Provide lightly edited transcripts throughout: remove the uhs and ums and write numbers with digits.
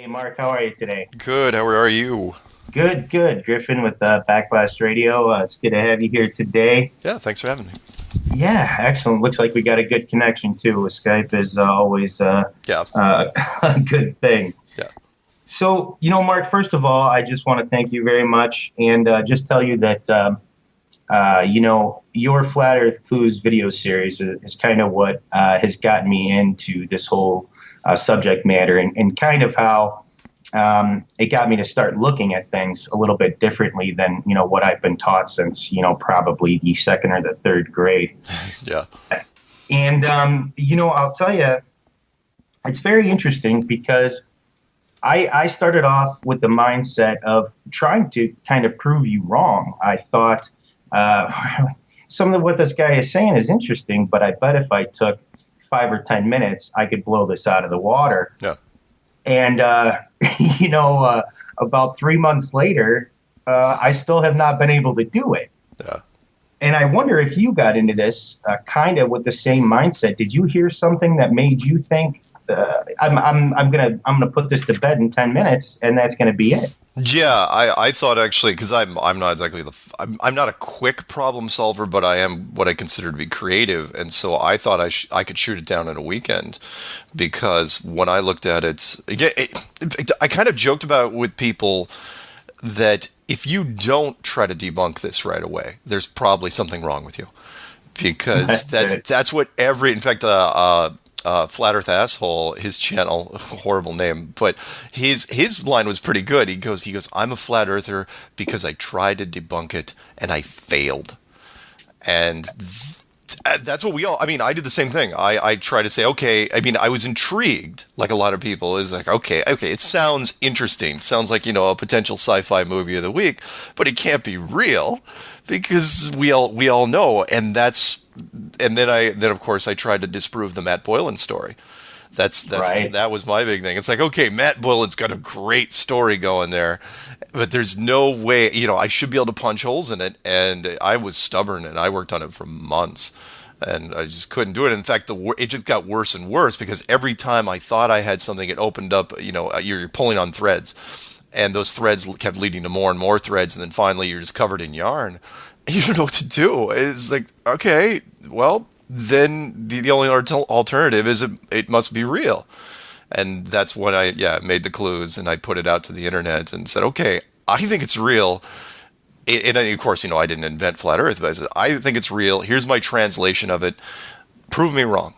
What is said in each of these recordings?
Hey Mark, how are you today? Good. How are you? Good, good. Griffin with Backlash Radio. It's good to have you here today. Yeah, thanks for having me. Yeah, excellent. Looks like we got a good connection too. Skype is always Yeah, a good thing. yeah. So, Mark, first of all, I just want to thank you very much and just tell you that, your Flat Earth Clues video series is kind of what has gotten me into this whole subject matter and kind of how it got me to start looking at things a little bit differently than what I've been taught since probably the second or the third grade. Yeah. And I'll tell you, it's very interesting because I started off with the mindset of trying to kind of prove you wrong. I thought some of what this guy is saying is interesting, but I bet if I took 5 or 10 minutes, I could blow this out of the water. Yeah. And, about 3 months later, I still have not been able to do it. Yeah. And I wonder if you got into this kind of with the same mindset. Did you hear something that made you think I'm gonna put this to bed in 10 minutes, and that's gonna be it? Yeah, I thought actually because I'm not exactly I'm not a quick problem solver, but I am what I consider to be creative, and so I thought I could shoot it down in a weekend because when I looked at it, again, I kind of joked about with people that if you don't try to debunk this right away, there's probably something wrong with you because That's it. that's what every in fact Flat Earth Asshole, his channel, horrible name, but his line was pretty good. He goes, I'm a flat earther because I tried to debunk it and I failed. And that's what we all, I mean, I did the same thing. I try to say, okay, I mean, I was intrigued, like a lot of people, is like, okay, it sounds interesting. It sounds like, a potential sci-fi movie of the week, but it can't be real because we all know. And then of course I tried to disprove the Matt Boylan story. Right. That was my big thing. It's like, okay, Matt Boylan's got a great story going there, but there's no way, I should be able to punch holes in it. And I was stubborn and I worked on it for months and I just couldn't do it. In fact, it just got worse and worse because every time I thought I had something, it opened up, you're pulling on threads and those threads kept leading to more and more threads. And then finally you're just covered in yarn. You don't know what to do. It's like, okay, well, then the only alternative is it must be real. And that's when I made the clues and I put it out to the internet and said, okay, I think it's real. And of course, I didn't invent flat Earth, but I said, I think it's real. Here's my translation of it. Prove me wrong.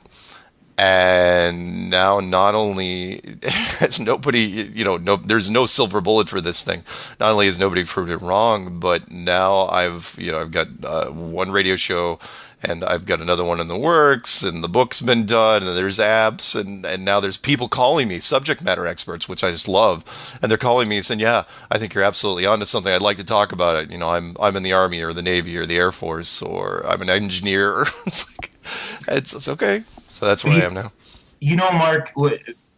And now not only has nobody, there's no silver bullet for this thing. Not only has nobody proved it wrong, but now I've got one radio show and I've got another one in the works and the book's been done and there's apps and now there's people calling me, subject matter experts, which I just love. And they're calling me saying, yeah, I think you're absolutely onto something. I'd like to talk about it. I'm in the Army or the Navy or the Air Force or I'm an engineer. It's like, it's okay. So that's where I am now. Mark,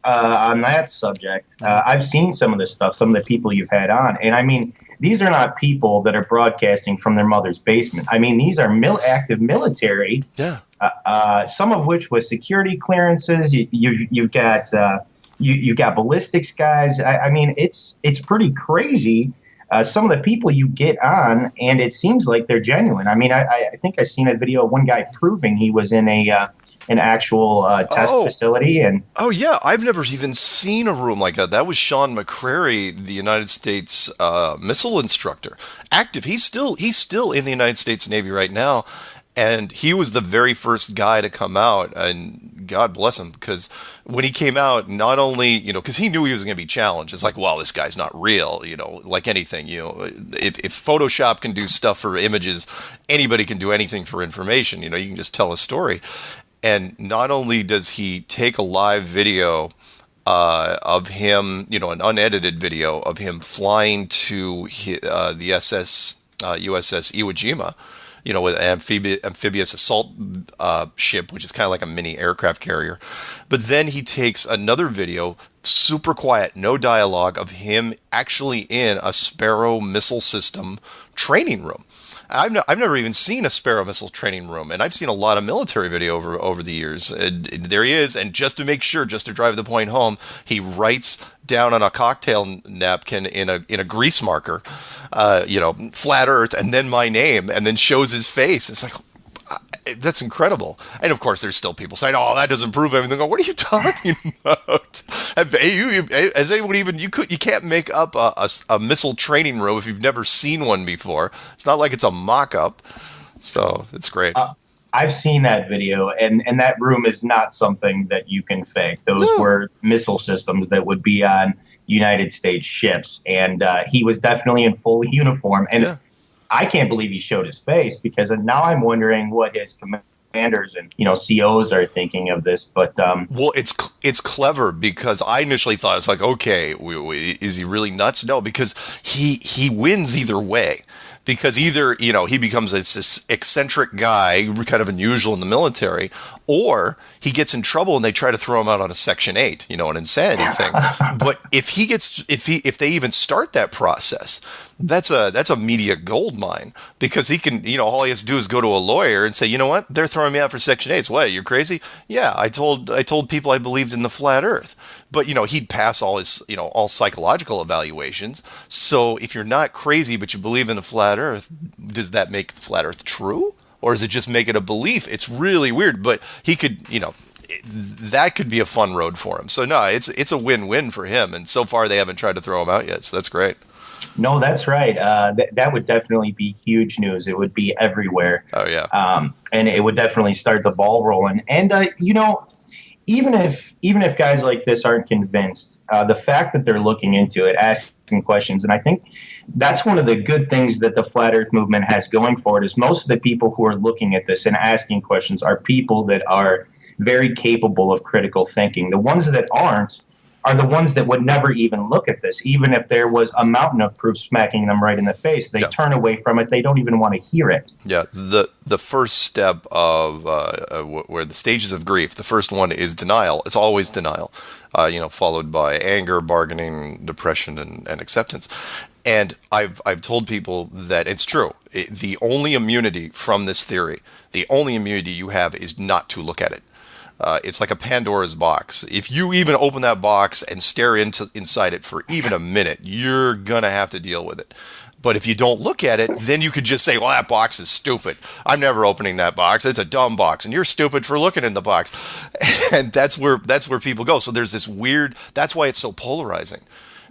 on that subject, I've seen some of this stuff, some of the people you've had on, and I mean, these are not people that are broadcasting from their mother's basement. I mean, these are active military, Yeah. some of which with security clearances. You've got you've got ballistics guys. I mean, it's pretty crazy. Some of the people you get on, and it seems like they're genuine. I mean, I think I seen a video of one guy proving he was in an actual test facility. And Oh yeah, I've never even seen a room like that. That was Sean McCrary, the United States missile instructor, active. He's still in the United States Navy right now, and he was the very first guy to come out. And God bless him, because when he came out, not only because he knew he was going to be challenged. It's like, well, this guy's not real. Like anything. If Photoshop can do stuff for images, anybody can do anything for information. You can just tell a story. And not only does he take a live video of him, an unedited video of him flying to the USS Iwo Jima, with an amphibious assault ship, which is kind of like a mini aircraft carrier. But then he takes another video, super quiet, no dialogue, of him actually in a Sparrow missile system training room. I've never even seen a Sparrow missile training room, and I've seen a lot of military video over the years. And there he is, and just to make sure, just to drive the point home, he writes down on a cocktail napkin in a grease marker, flat Earth, and then my name, and then shows his face. It's like, that's incredible. And of course, there's still people saying, "Oh, that doesn't prove anything." Go, what are you talking about? As anyone even you can't make up a missile training room if you've never seen one before. It's not like it's a mock-up. So it's great. I've seen that video, and that room is not something that you can fake. Those were missile systems that would be on United States ships, and he was definitely in full uniform. And yeah. I can't believe he showed his face, because now I'm wondering what his commanders and COs are thinking of this. But well, it's clever, because I initially thought it's like, okay, is he really nuts? No, because he wins either way. Because either, he becomes this eccentric guy, kind of unusual in the military, or he gets in trouble and they try to throw him out on a Section 8, an insanity thing. But if they even start that process, that's a media gold mine, because he can, all he has to do is go to a lawyer and say, you know what, they're throwing me out for Section 8s. What, you're crazy? Yeah, I told people I believed in the flat Earth. But, he'd pass all his, all psychological evaluations. So if you're not crazy, but you believe in the flat Earth, does that make the flat Earth true? Or does it just make it a belief? It's really weird. But he could, that could be a fun road for him. So, no, it's a win-win for him. And so far, they haven't tried to throw him out yet. So that's great. No, that's right. That would definitely be huge news. It would be everywhere. Oh, yeah. And it would definitely start the ball rolling. And, even if guys like this aren't convinced, the fact that they're looking into it, asking questions, and I think that's one of the good things that the Flat Earth movement has going for it, is most of the people who are looking at this and asking questions are people that are very capable of critical thinking. The ones that aren't are the ones that would never even look at this. Even if there was a mountain of proof smacking them right in the face, they turn away from it. They don't even want to hear it. Yeah, the first step of where the stages of grief, the first one is denial. It's always denial, followed by anger, bargaining, depression, and acceptance. And I've told people that it's true. The only immunity from this theory, the only immunity you have, is not to look at it. It's like a Pandora's box. If you even open that box and stare inside it for even a minute, you're going to have to deal with it. But if you don't look at it, then you could just say, well, that box is stupid. I'm never opening that box. It's a dumb box, and you're stupid for looking in the box. And that's where people go. So there's this weird, that's why it's so polarizing.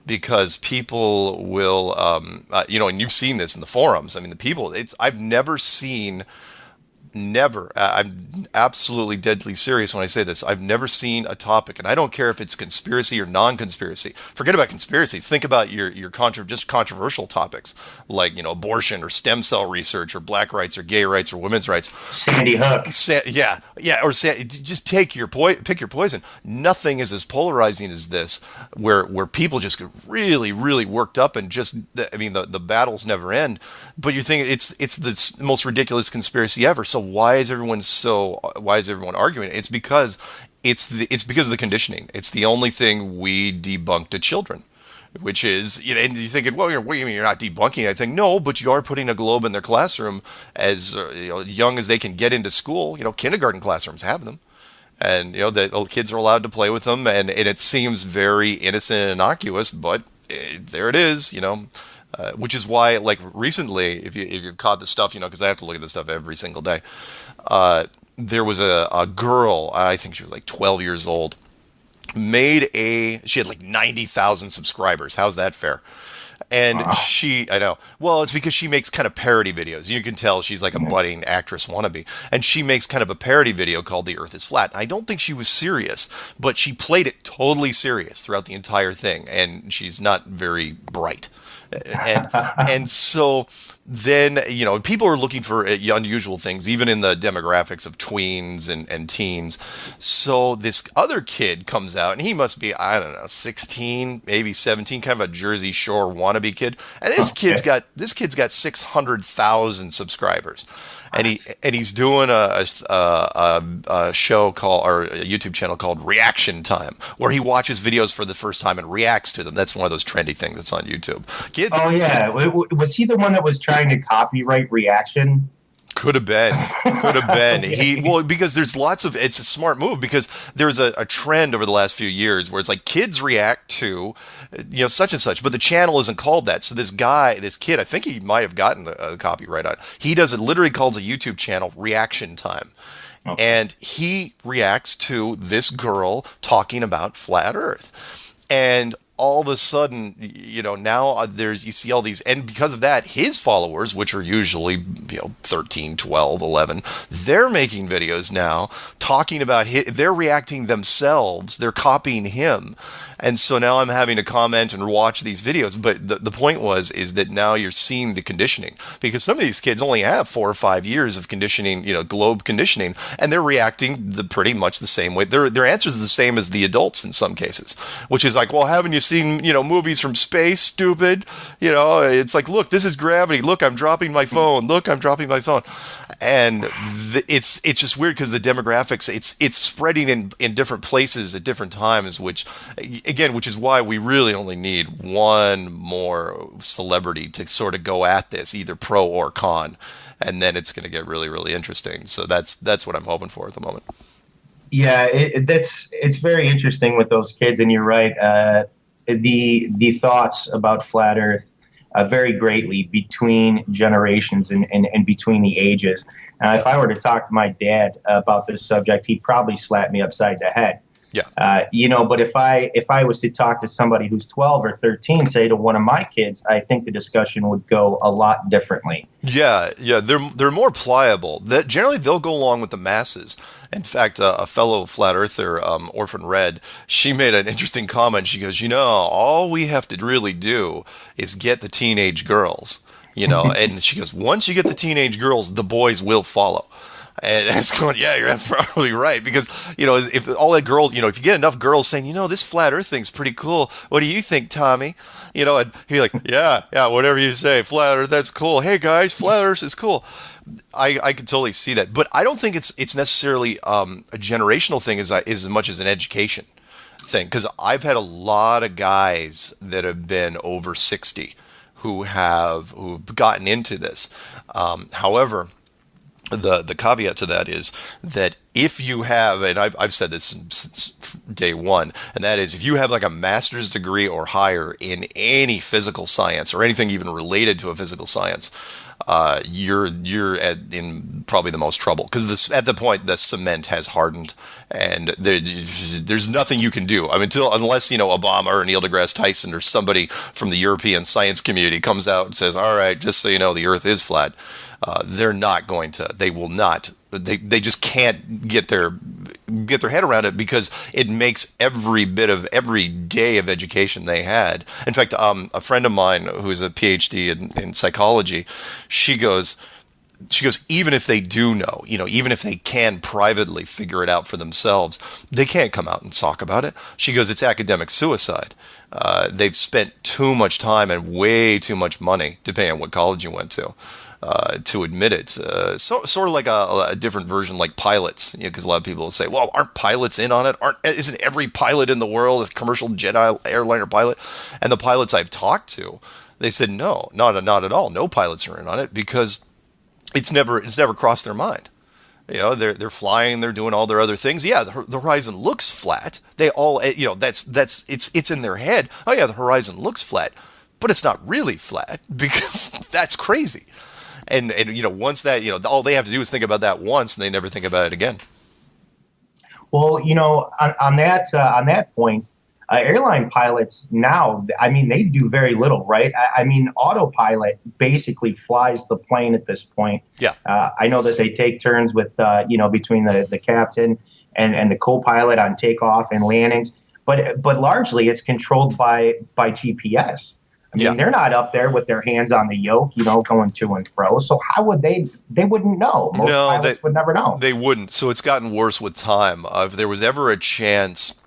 Because people will, and you've seen this in the forums. I mean, I've never seen... I'm absolutely deadly serious when I say this. I've never seen a topic, and I don't care if it's conspiracy or non-conspiracy. Forget about conspiracies. Think about your just controversial topics, like abortion or stem cell research or black rights or gay rights or women's rights. Sandy Hook. Just pick your poison. Nothing is as polarizing as this, where people just get really, really worked up, and the battles never end. But you think it's the most ridiculous conspiracy ever. So why is everyone arguing? It's because of the conditioning. It's the only thing we debunk to children, which is, and you're thinking, well, what do you mean you're not debunking? I think, no, but you are putting a globe in their classroom as young as they can get into school. Kindergarten classrooms have them, and the kids are allowed to play with them, and it seems very innocent and innocuous, but there it is, which is why, like, recently, if you've caught this stuff, because I have to look at this stuff every single day, there was a girl, I think she was like 12 years old, she had like 90,000 subscribers. How's that fair? And I know. Well, it's because she makes kind of parody videos. You can tell she's like a budding actress wannabe. And she makes kind of a parody video called The Earth is Flat. I don't think she was serious, but she played it totally serious throughout the entire thing. And she's not very bright. And so then, people are looking for unusual things, even in the demographics of tweens and teens. So this other kid comes out, and he must be, I don't know, 16, maybe 17, kind of a Jersey Shore wannabe kid. And this kid's got 600,000 subscribers. and he's doing a show called, or a YouTube channel called Reaction Time, where he watches videos for the first time and reacts to them. That's one of those trendy things that's on YouTube. Oh yeah, was he the one that was trying to copyright reaction? Could have been. Could have been. Okay. Well, because there's lots of, it's a smart move, because there's a trend over the last few years where it's like kids react to, such and such, but the channel isn't called that. So this kid, I think he might have gotten the copyright on it. He does it, literally calls a YouTube channel Reaction Time. Okay. And he reacts to this girl talking about flat Earth. And all of a sudden, now you see all these, and because of that, his followers, which are usually, 13, 12, 11, they're making videos now talking about they're reacting themselves, they're copying him. And so now I'm having to comment and watch these videos. But the point is that now you're seeing the conditioning, because some of these kids only have 4 or 5 years of conditioning, globe conditioning, and they're reacting pretty much the same way. Their answers are the same as the adults in some cases, which is like, well, haven't you seen, movies from space, stupid? It's like, look, this is gravity. Look, I'm dropping my phone. Look, I'm dropping my phone. And it's just weird because the demographics, it's spreading in different places at different times, which is why we really only need one more celebrity to sort of go at this, either pro or con, and then it's going to get really, really interesting. So that's what I'm hoping for at the moment. Yeah, it's very interesting with those kids, and you're right. The thoughts about flat Earth vary greatly between generations and between the ages. If I were to talk to my dad about this subject, he'd probably slap me upside the head. Yeah. But if I was to talk to somebody who's 12 or 13, say to one of my kids, I think the discussion would go a lot differently. Yeah, they're more pliable. That generally they'll go along with the masses. In fact, a fellow flat earther, Orphan Red, she made an interesting comment. She goes, all we have to really do is get the teenage girls, and she goes, once you get the teenage girls, the boys will follow. And it's going, yeah, you're probably right. Because, if all the girls, if you get enough girls saying, this flat earth thing's pretty cool. What do you think, Tommy? And he's like, yeah, whatever you say. Flat earth, that's cool. Hey, guys, flat earth is cool. I can totally see that. But I don't think it's necessarily a generational thing as much as an education thing. Because I've had a lot of guys that have been over 60 who've gotten into this. However, the caveat to that is that if you have, and I've said this since day one, and that is if you have like a master's degree or higher in any physical science or anything even related to a physical science, you're in probably the most trouble, because at the point the cement has hardened and there's nothing you can do. I mean, unless Obama or Neil deGrasse Tyson or somebody from the European science community comes out and says, all right, just so you know, the Earth is flat. They're not going to. They will not. They just can't get their head around it, because it makes every day of education they had. In fact, a friend of mine who is a PhD in psychology, she goes, even if they do know, even if they can privately figure it out for themselves, they can't come out and talk about it. She goes, it's academic suicide. They've spent too much time and way too much money, depending on what college you went to admit it. Sort of like a different version, like pilots, because a lot of people will say, well, aren't pilots in on it? Isn't every pilot in the world a commercial jet airliner pilot? And the pilots I've talked to, they said, no, not at all. No pilots are in on it, because it's never crossed their mind. They're flying, they're doing all their other things. Yeah, the horizon looks flat. They all, it's in their head. Oh yeah, the horizon looks flat, but it's not really flat, because that's crazy. And once that, all they have to do is think about that once, and they never think about it again. Well, on that point, airline pilots now, I mean, they do very little, right? I mean, autopilot basically flies the plane at this point. Yeah. I know that they take turns with, between the captain and the co-pilot on takeoff and landings, but largely it's controlled by GPS. I mean, They're not up there with their hands on the yoke, going to and fro. So how would they wouldn't know. Most pilots would never know. They wouldn't. So it's gotten worse with time. If there was ever a chance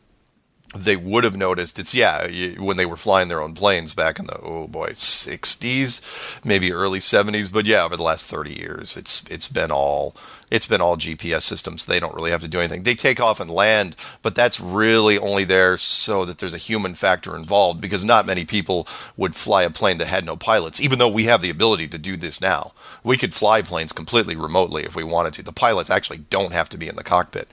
they would have noticed. It's when they were flying their own planes back in the 60s, maybe early 70s. But yeah, over the last 30 years, it's been all GPS systems. They don't really have to do anything. They take off and land, but that's really only there so that there's a human factor involved, because not many people would fly a plane that had no pilots, even though we have the ability to do this now. We could fly planes completely remotely if we wanted to. The pilots actually don't have to be in the cockpit.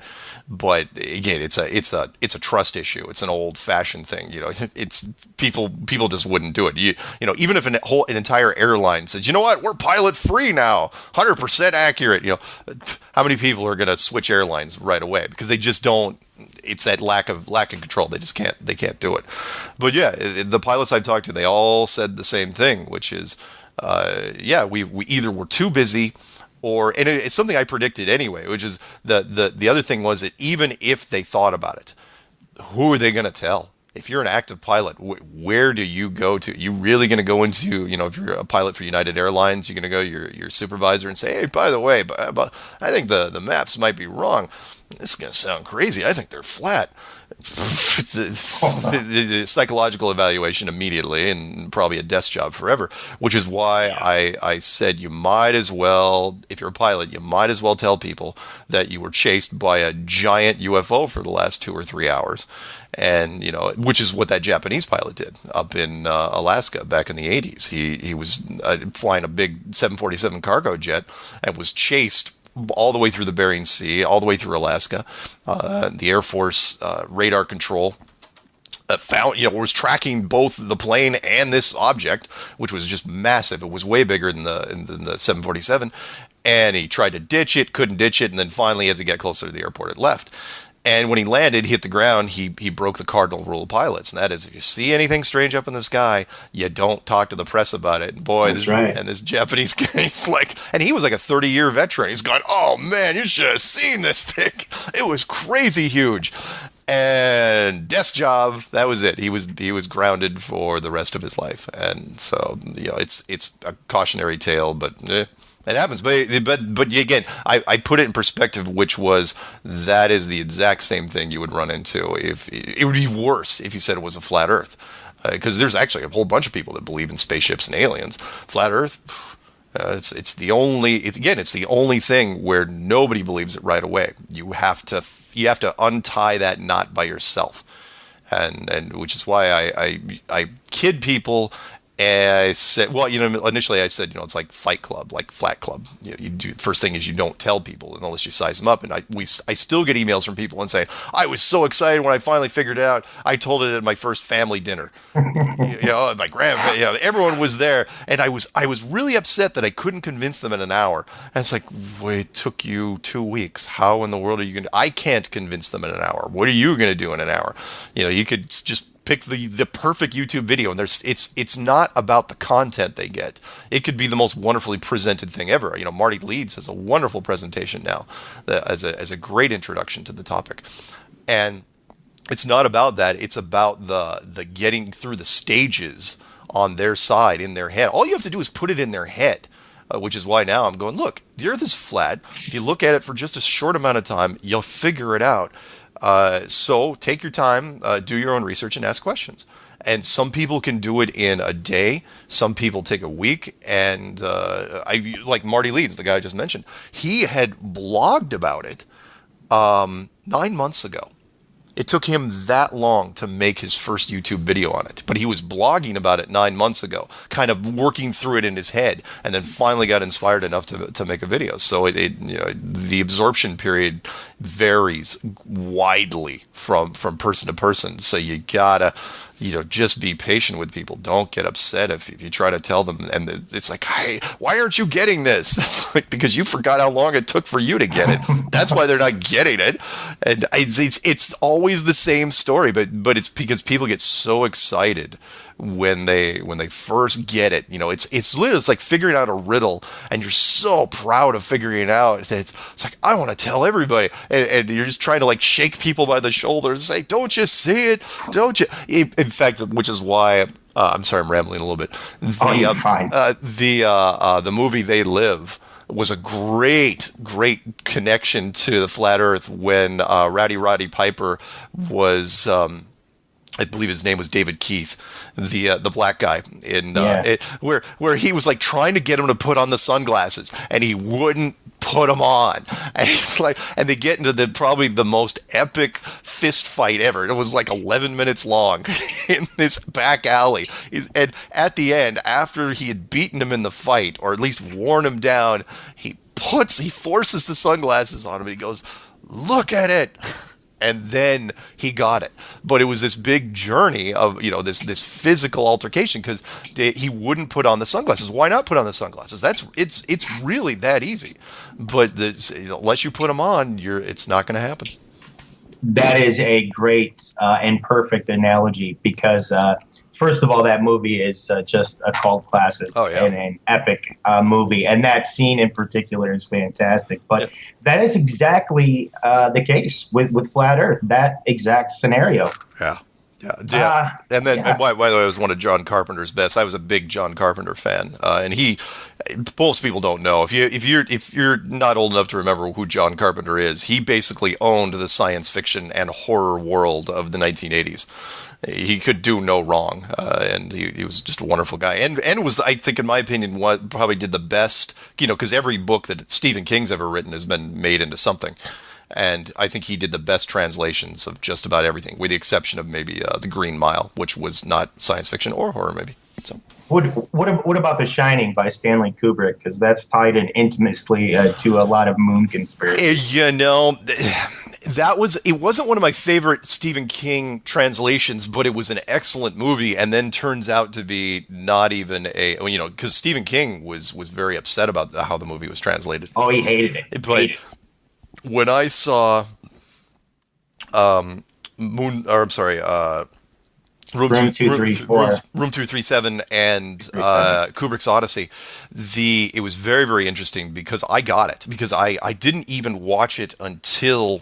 But again, it's a trust issue. It's an old-fashioned thing. It's people just wouldn't do it. Even if an entire airline says, you know what, we're pilot free now, 100% accurate. How many people are going to switch airlines right away because they just don't? It's that lack of control. They just can't. They can't do it. But yeah, the pilots I've talked to, they all said the same thing, which is, we either were too busy. And it's something I predicted anyway, which is the other thing was that even if they thought about it, who are they going to tell? If you're an active pilot, where do you go to? You really going to go into, if you're a pilot for United Airlines, you're going to go to your supervisor and say, hey, by the way, but I think the maps might be wrong. This is going to sound crazy. I think they're flat. The psychological evaluation immediately, and probably a desk job forever, which is why I said you might as well, if you're a pilot, you might as well tell people that you were chased by a giant UFO for the last 2 or 3 hours. And, which is what that Japanese pilot did up in Alaska back in the 80s. He was flying a big 747 cargo jet and was chased all the way through the Bering Sea, all the way through Alaska. The Air Force radar control was tracking both the plane and this object, which was just massive. It was way bigger than the 747. And he tried to ditch it, couldn't ditch it, and then finally, as he got closer to the airport, it left. And when he landed, he hit the ground, he broke the cardinal rule of pilots, and that is, if you see anything strange up in the sky, you don't talk to the press about it. And boy, this Japanese guy, and he was like a 30-year veteran. He's going, oh man, you should have seen this thing. It was crazy huge. And desk job, that was it. He was grounded for the rest of his life. And so, it's a cautionary tale, but it happens, but again, I put it in perspective, which was that is the exact same thing you would run into if it would be worse if you said it was a flat Earth, because there's actually a whole bunch of people that believe in spaceships and aliens. Flat Earth, it's the only thing where nobody believes it right away. You have to untie that knot by yourself, and which is why I kid people. And I said, initially I said, it's like Fight Club, like Flat Club. You do, first thing is you don't tell people unless you size them up. And I still get emails from people and saying, I was so excited when I finally figured it out. I told it at my first family dinner. My grandpa, everyone was there. And I was really upset that I couldn't convince them in an hour. And it's like, it took you 2 weeks. How in the world are you going to? I can't convince them in an hour. What are you going to do in an hour? You could just pick the perfect YouTube video, and it's not about the content they get. It could be the most wonderfully presented thing ever. Marty Leeds has a wonderful presentation now as a great introduction to the topic, and it's not about that. It's about the getting through the stages on their side in their head. All you have to do is put it in their head. Which is why now I'm going, look, the Earth is flat. If you look at it for just a short amount of time, you'll figure it out. So take your time, do your own research, and ask questions. And some people can do it in a day. Some people take a week. And I like Marty Leeds, the guy I just mentioned. He had blogged about it 9 months ago. It took him that long to make his first YouTube video on it. But he was blogging about it 9 months ago, kind of working through it in his head, and then finally got inspired enough to make a video. So the absorption period varies widely from person to person. So you gotta just be patient with people. Don't get upset if you try to tell them and it's like, hey, why aren't you getting this? It's like, because you forgot how long it took for you to get it. That's why they're not getting it. And it's always the same story, but it's because people get so excited when they first get it. It's literally, it's like figuring out a riddle, and you're so proud of figuring it out. It's like, I want to tell everybody, and you're just trying to like shake people by the shoulders and say, don't you see it? Don't you? In fact, which is why I'm sorry, I'm rambling a little bit. You're fine. The movie They Live was a great connection to the flat Earth when Rowdy Roddy Piper was I believe his name was David Keith, the black guy in Yeah. where he was like trying to get him to put on the sunglasses, and he wouldn't put them on. And it's like, and they get into probably the most epic fist fight ever. It was like 11 minutes long in this back alley. And at the end, after he had beaten him in the fight, or at least worn him down, he forces the sunglasses on him, and he goes, "Look at it." And then he got it. But it was this big journey of, this physical altercation, because he wouldn't put on the sunglasses. Why not put on the sunglasses? It's really that easy. But unless you put them on, it's not going to happen. That is a great and perfect analogy, because first of all, that movie is just a cult classic. Oh, yeah. And an epic movie. And that scene in particular is fantastic. But that is exactly the case with Flat Earth, that exact scenario. Yeah. Yeah. And then, and by the way, it was one of John Carpenter's best. I was a big John Carpenter fan. And most people don't know. If you're not old enough to remember who John Carpenter is, he basically owned the science fiction and horror world of the 1980s. He could do no wrong, and he was just a wonderful guy, and was, I think, in my opinion, what probably did the best, because every book that Stephen King's ever written has been made into something, and I think he did the best translations of just about everything, with the exception of maybe The Green Mile, which was not science fiction or horror, maybe. So. What about The Shining by Stanley Kubrick? Because that's tied in intimately to a lot of moon conspiracy. It wasn't one of my favorite Stephen King translations, but it was an excellent movie, and then turns out to be not even because Stephen King was very upset about how the movie was translated. Oh, he hated it. But when I saw Room 237 and Kubrick's Odyssey, it was very, very interesting, because I got it, because I didn't even watch it until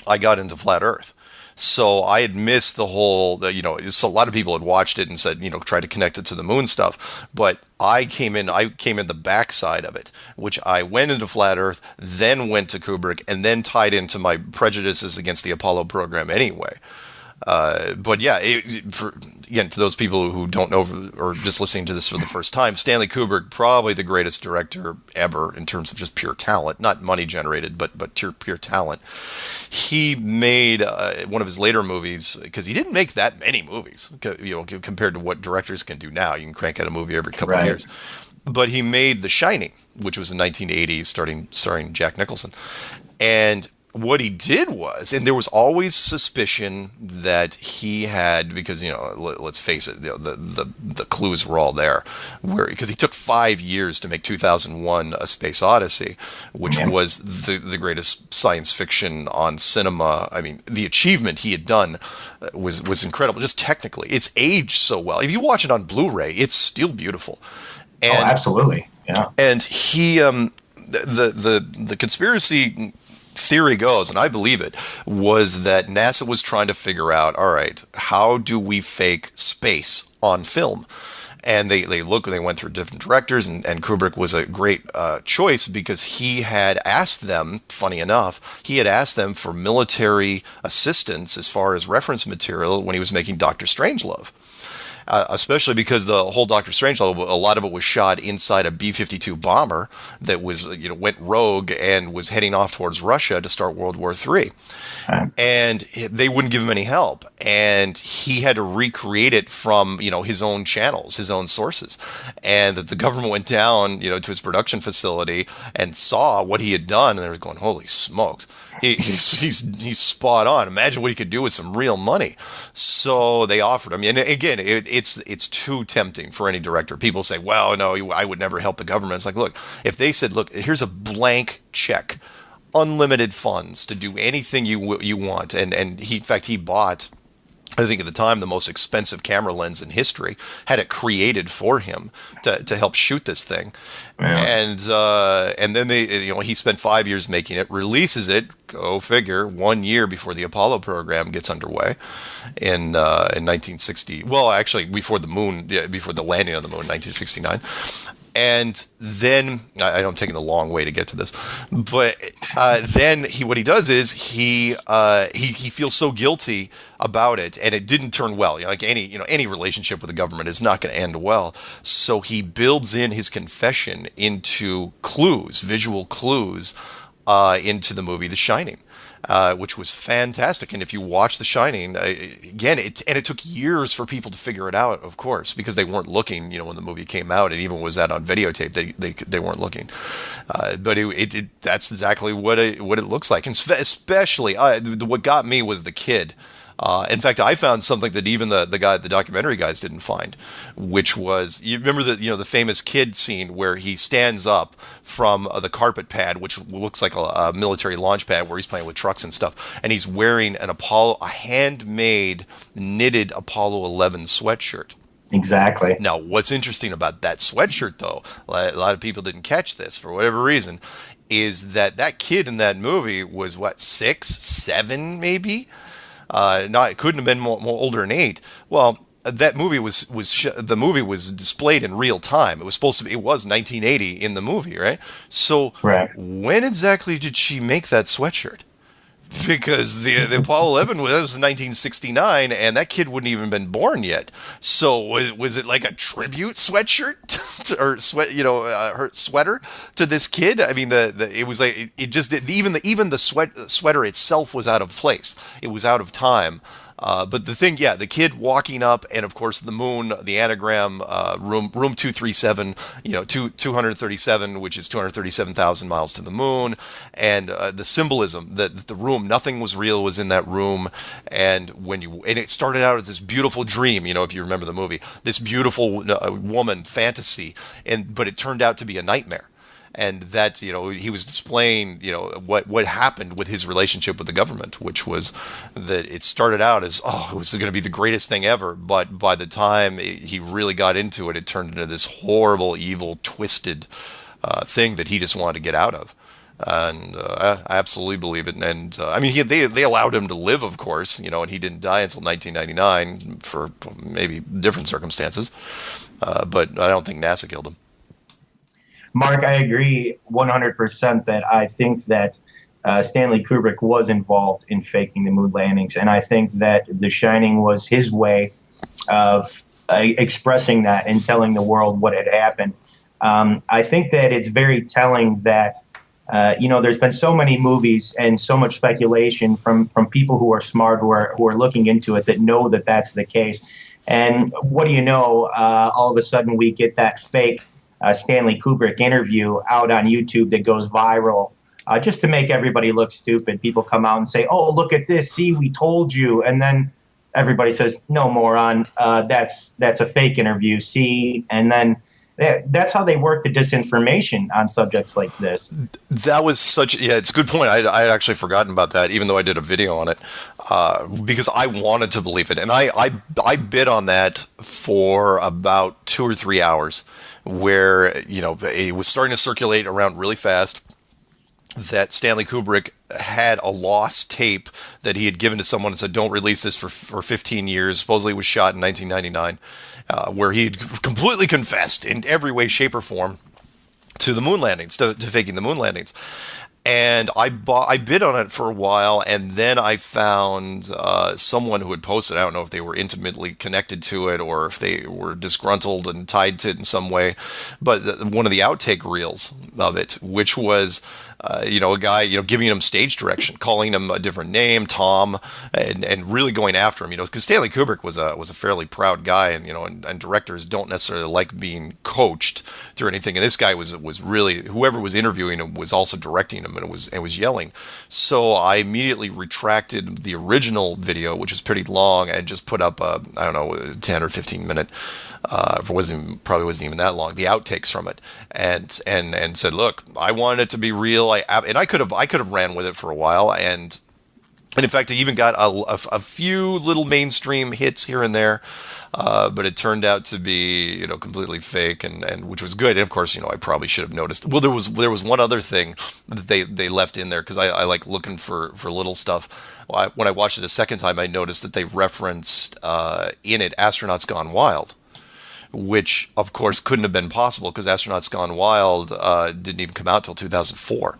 I got into Flat Earth. So I had missed the whole, a lot of people had watched it and said, try to connect it to the moon stuff. But I came in the backside of it, which I went into Flat Earth, then went to Kubrick, and then tied into my prejudices against the Apollo program anyway. But yeah, for those people who don't know or just listening to this for the first time, Stanley Kubrick, probably the greatest director ever in terms of just pure talent, not money generated, but pure talent. He made one of his later movies, because he didn't make that many movies, compared to what directors can do now. You can crank out a movie every couple of years. But he made The Shining, which was in 1980, starring Jack Nicholson, and what he did was, and there was always suspicion that he had, because let's face it, the clues were all there, because he took 5 years to make 2001: A Space Odyssey, which was the greatest science fiction on cinema. I mean, the achievement he had done was incredible, just technically. It's aged so well. If you watch it on Blu-ray, it's still beautiful. And, absolutely, yeah. And he, the conspiracy theory goes, and I believe it, was that NASA was trying to figure out, all right, how do we fake space on film? And they went through different directors, and Kubrick was a great choice, because he had asked them, funny enough, for military assistance as far as reference material when he was making Dr. Strangelove. Especially because the whole Doctor Strangelove, a lot of it was shot inside a B-52 bomber that was, went rogue and was heading off towards Russia to start World War III. And they wouldn't give him any help. And he had to recreate it from, his own channels, his own sources. And the government went down, to his production facility and saw what he had done, and they were going, holy smokes. He's spot on. Imagine what he could do with some real money. So they offered him, and again, it's too tempting for any director. People say, "Well, no, I would never help the government." It's like, look, if they said, "Look, here's a blank check, unlimited funds to do anything you want," and he bought, I think at the time, the most expensive camera lens in history, had it created for him to help shoot this thing. Yeah. And then he spent 5 years making it, releases it, go figure, 1 year before the Apollo program gets underway in 1960. Well, actually, before the landing on the moon, 1969. And then I know I'm taking a long way to get to this, but then what he does is he feels so guilty about it, and it didn't turn well. Like any relationship with the government is not going to end well. So he builds in his confession into clues, visual clues, into the movie The Shining. Which was fantastic. And if you watch The Shining, again, it took years for people to figure it out, of course, because they weren't looking, when the movie came out. It even was out on videotape. They weren't looking. But that's exactly what it looks like. And especially, what got me was the kid. In fact, I found something that even the documentary guys didn't find, which was, you remember the famous kid scene where he stands up from the carpet pad, which looks like a military launch pad where he's playing with trucks and stuff, and he's wearing a handmade knitted Apollo 11 sweatshirt. Exactly. Now, what's interesting about that sweatshirt, though, a lot of people didn't catch this for whatever reason, is that kid in that movie was what, 6, 7 maybe? It couldn't have been more older than 8. Well, that movie the movie was displayed in real time. It was 1980 in the movie, right? So Right. when exactly did she make that sweatshirt? Because the Apollo 11 was 1969, and that kid wouldn't even been born yet. So was it like a tribute sweatshirt or her sweater to this kid? I mean, it was like it just even the sweater itself was out of place. It was out of time. But the kid walking up, and of course the moon, the anagram, room 237, 237, which is 237,000 miles to the moon, and the symbolism that the room, nothing was real, was in that room, and it started out as this beautiful dream, if you remember the movie, this beautiful woman fantasy, but it turned out to be a nightmare. And that, he was displaying, what happened with his relationship with the government, which was that it started out as, it was going to be the greatest thing ever. But by the time he really got into it, it turned into this horrible, evil, twisted thing that he just wanted to get out of. And I absolutely believe it. And I mean, they allowed him to live, of course, and he didn't die until 1999 for maybe different circumstances. But I don't think NASA killed him. Mark, I agree 100% that I think that Stanley Kubrick was involved in faking the moon landings, and I think that The Shining was his way of expressing that and telling the world what had happened. I think that it's very telling that there's been so many movies and so much speculation from people who are smart, who are looking into it, that know that that's the case. And what do you know? All of a sudden, we get that fake Stanley Kubrick interview out on YouTube that goes viral, just to make everybody look stupid. People come out and say, "Oh, look at this! See, we told you." And then everybody says, "No, moron, that's a fake interview." See, and then that's how they work the disinformation on subjects like this. That was it's a good point. I had actually forgotten about that, even though I did a video on it, because I wanted to believe it, and I bid on that for about 2 or 3 hours, where it was starting to circulate around really fast that Stanley Kubrick had a lost tape that he had given to someone and said, "Don't release this for 15 years." Supposedly it was shot in 1999, where he had completely confessed in every way, shape, or form to the moon landings, to faking the moon landings. And I bid on it for a while, and then I found someone who had posted. I don't know if they were intimately connected to it or if they were disgruntled and tied to it in some way, but one of the outtake reels of it, which was a guy giving him stage direction, calling him a different name, Tom, and really going after him. Because Stanley Kubrick was a fairly proud guy, and directors don't necessarily like being coached through anything. And this guy was really, whoever was interviewing him was also directing him, and was yelling. So I immediately retracted the original video, which was pretty long, and just put up a 10 or 15 minute. Probably wasn't even that long. The outtakes from it, and said, "Look, I wanted it to be real. I could have ran with it for a while, and in fact, I even got a few little mainstream hits here and there, but it turned out to be completely fake, and which was good. And of course, I probably should have noticed. Well, there was one other thing that they left in there, because I like looking for little stuff. When I watched it a second time, I noticed that they referenced in it Astronauts Gone Wild, which of course couldn't have been possible because Astronauts Gone Wild didn't even come out till 2004.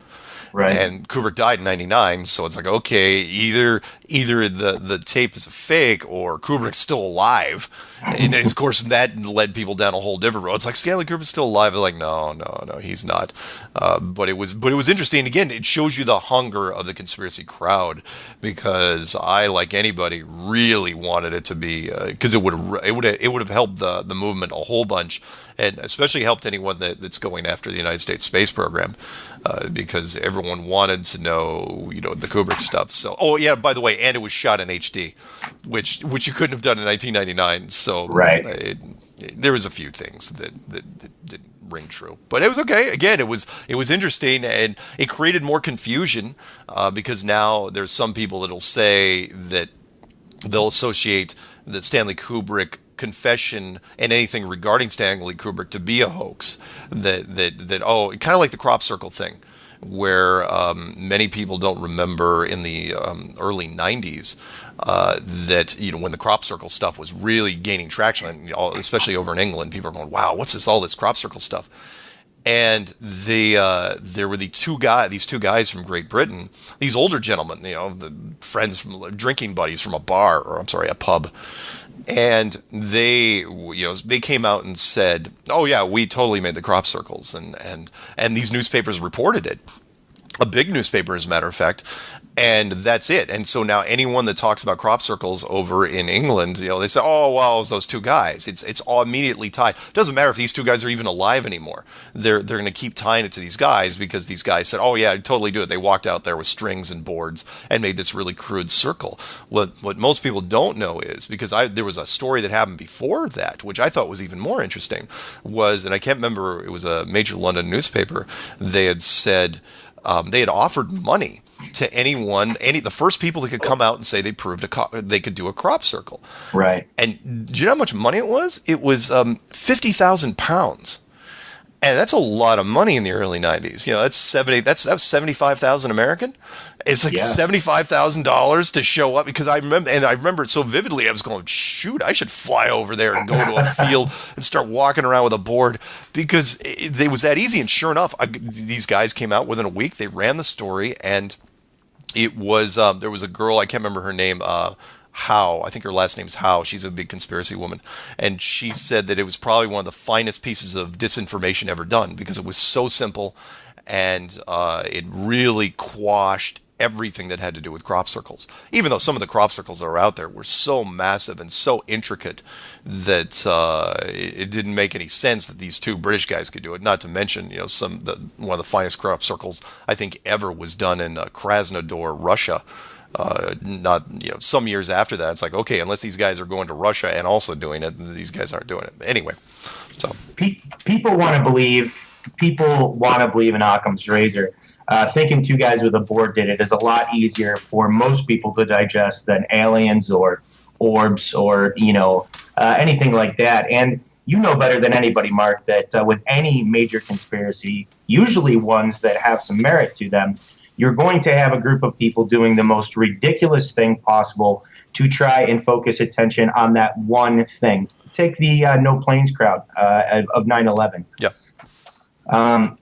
Right. And Kubrick died in '99, so it's like, okay, either the tape is a fake or Kubrick's still alive. And of course, that led people down a whole different road. It's like Stanley Kubrick's still alive. They're like, no, he's not. But it was interesting. Again, it shows you the hunger of the conspiracy crowd, because I, like anybody, really wanted it to be, because it would have helped the movement a whole bunch, and especially helped anyone that's going after the United States space program, because everyone wanted to know, the Kubrick stuff. So, oh yeah, by the way, and it was shot in HD, which you couldn't have done in 1999. So, Right. There was a few things that didn't ring true, but it was okay. Again, it was interesting, and it created more confusion, because now there's some people that'll say that they'll associate the Stanley Kubrick confession and anything regarding Stanley Kubrick to be a hoax. That kind of like the crop circle thing, where many people don't remember in the early 90s, that when the crop circle stuff was really gaining traction, and especially over in England, people are going, wow, what's this, all this crop circle stuff? And there were these two guys from Great Britain, these older gentlemen, the friends from drinking buddies from a pub. And they came out and said, "Oh yeah, we totally made the crop circles," and these newspapers reported it, a big newspaper, as a matter of fact, and that's it. And so now anyone that talks about crop circles over in England, they say, "Oh well, it's those two guys." It's all immediately tied. Doesn't matter if these two guys are even alive anymore. They're going to keep tying it to these guys, because these guys said, "Oh yeah, I'd totally do it." They walked out there with strings and boards and made this really crude circle. What most people don't know is, because there was a story that happened before that, which I thought was even more interesting, and I can't remember, it was a major London newspaper. They had said, they had offered money to the first people that could come out and say they proved they could do a crop circle. Right. And do you know how much money it was? It was £50,000. And that's a lot of money in the early 90s. That was 75,000 American. It's like $75,000 to show up, because I remember it so vividly. I was going, shoot, I should fly over there and go to a field and start walking around with a board, because it was that easy. And sure enough, these guys came out within a week. They ran the story, and it was there was a girl, I can't remember her name, Howe. I think her last name's Howe. She's a big conspiracy woman. And she said that it was probably one of the finest pieces of disinformation ever done, because it was so simple, and it really quashed everything that had to do with crop circles. Even though some of the crop circles that are out there were so massive and so intricate that it didn't make any sense that these two British guys could do it. Not to mention, one of the finest crop circles I think ever was done in Krasnodar, Russia. Some years after that, it's like, okay, unless these guys are going to Russia and also doing it, these guys aren't doing it. Anyway, so people want to believe in Occam's razor. Thinking two guys with a board did it is a lot easier for most people to digest than aliens or orbs or anything like that. And you know better than anybody, Mark, that with any major conspiracy, usually ones that have some merit to them, you're going to have a group of people doing the most ridiculous thing possible to try and focus attention on that one thing. Take the no planes crowd of 9/11. Yeah. And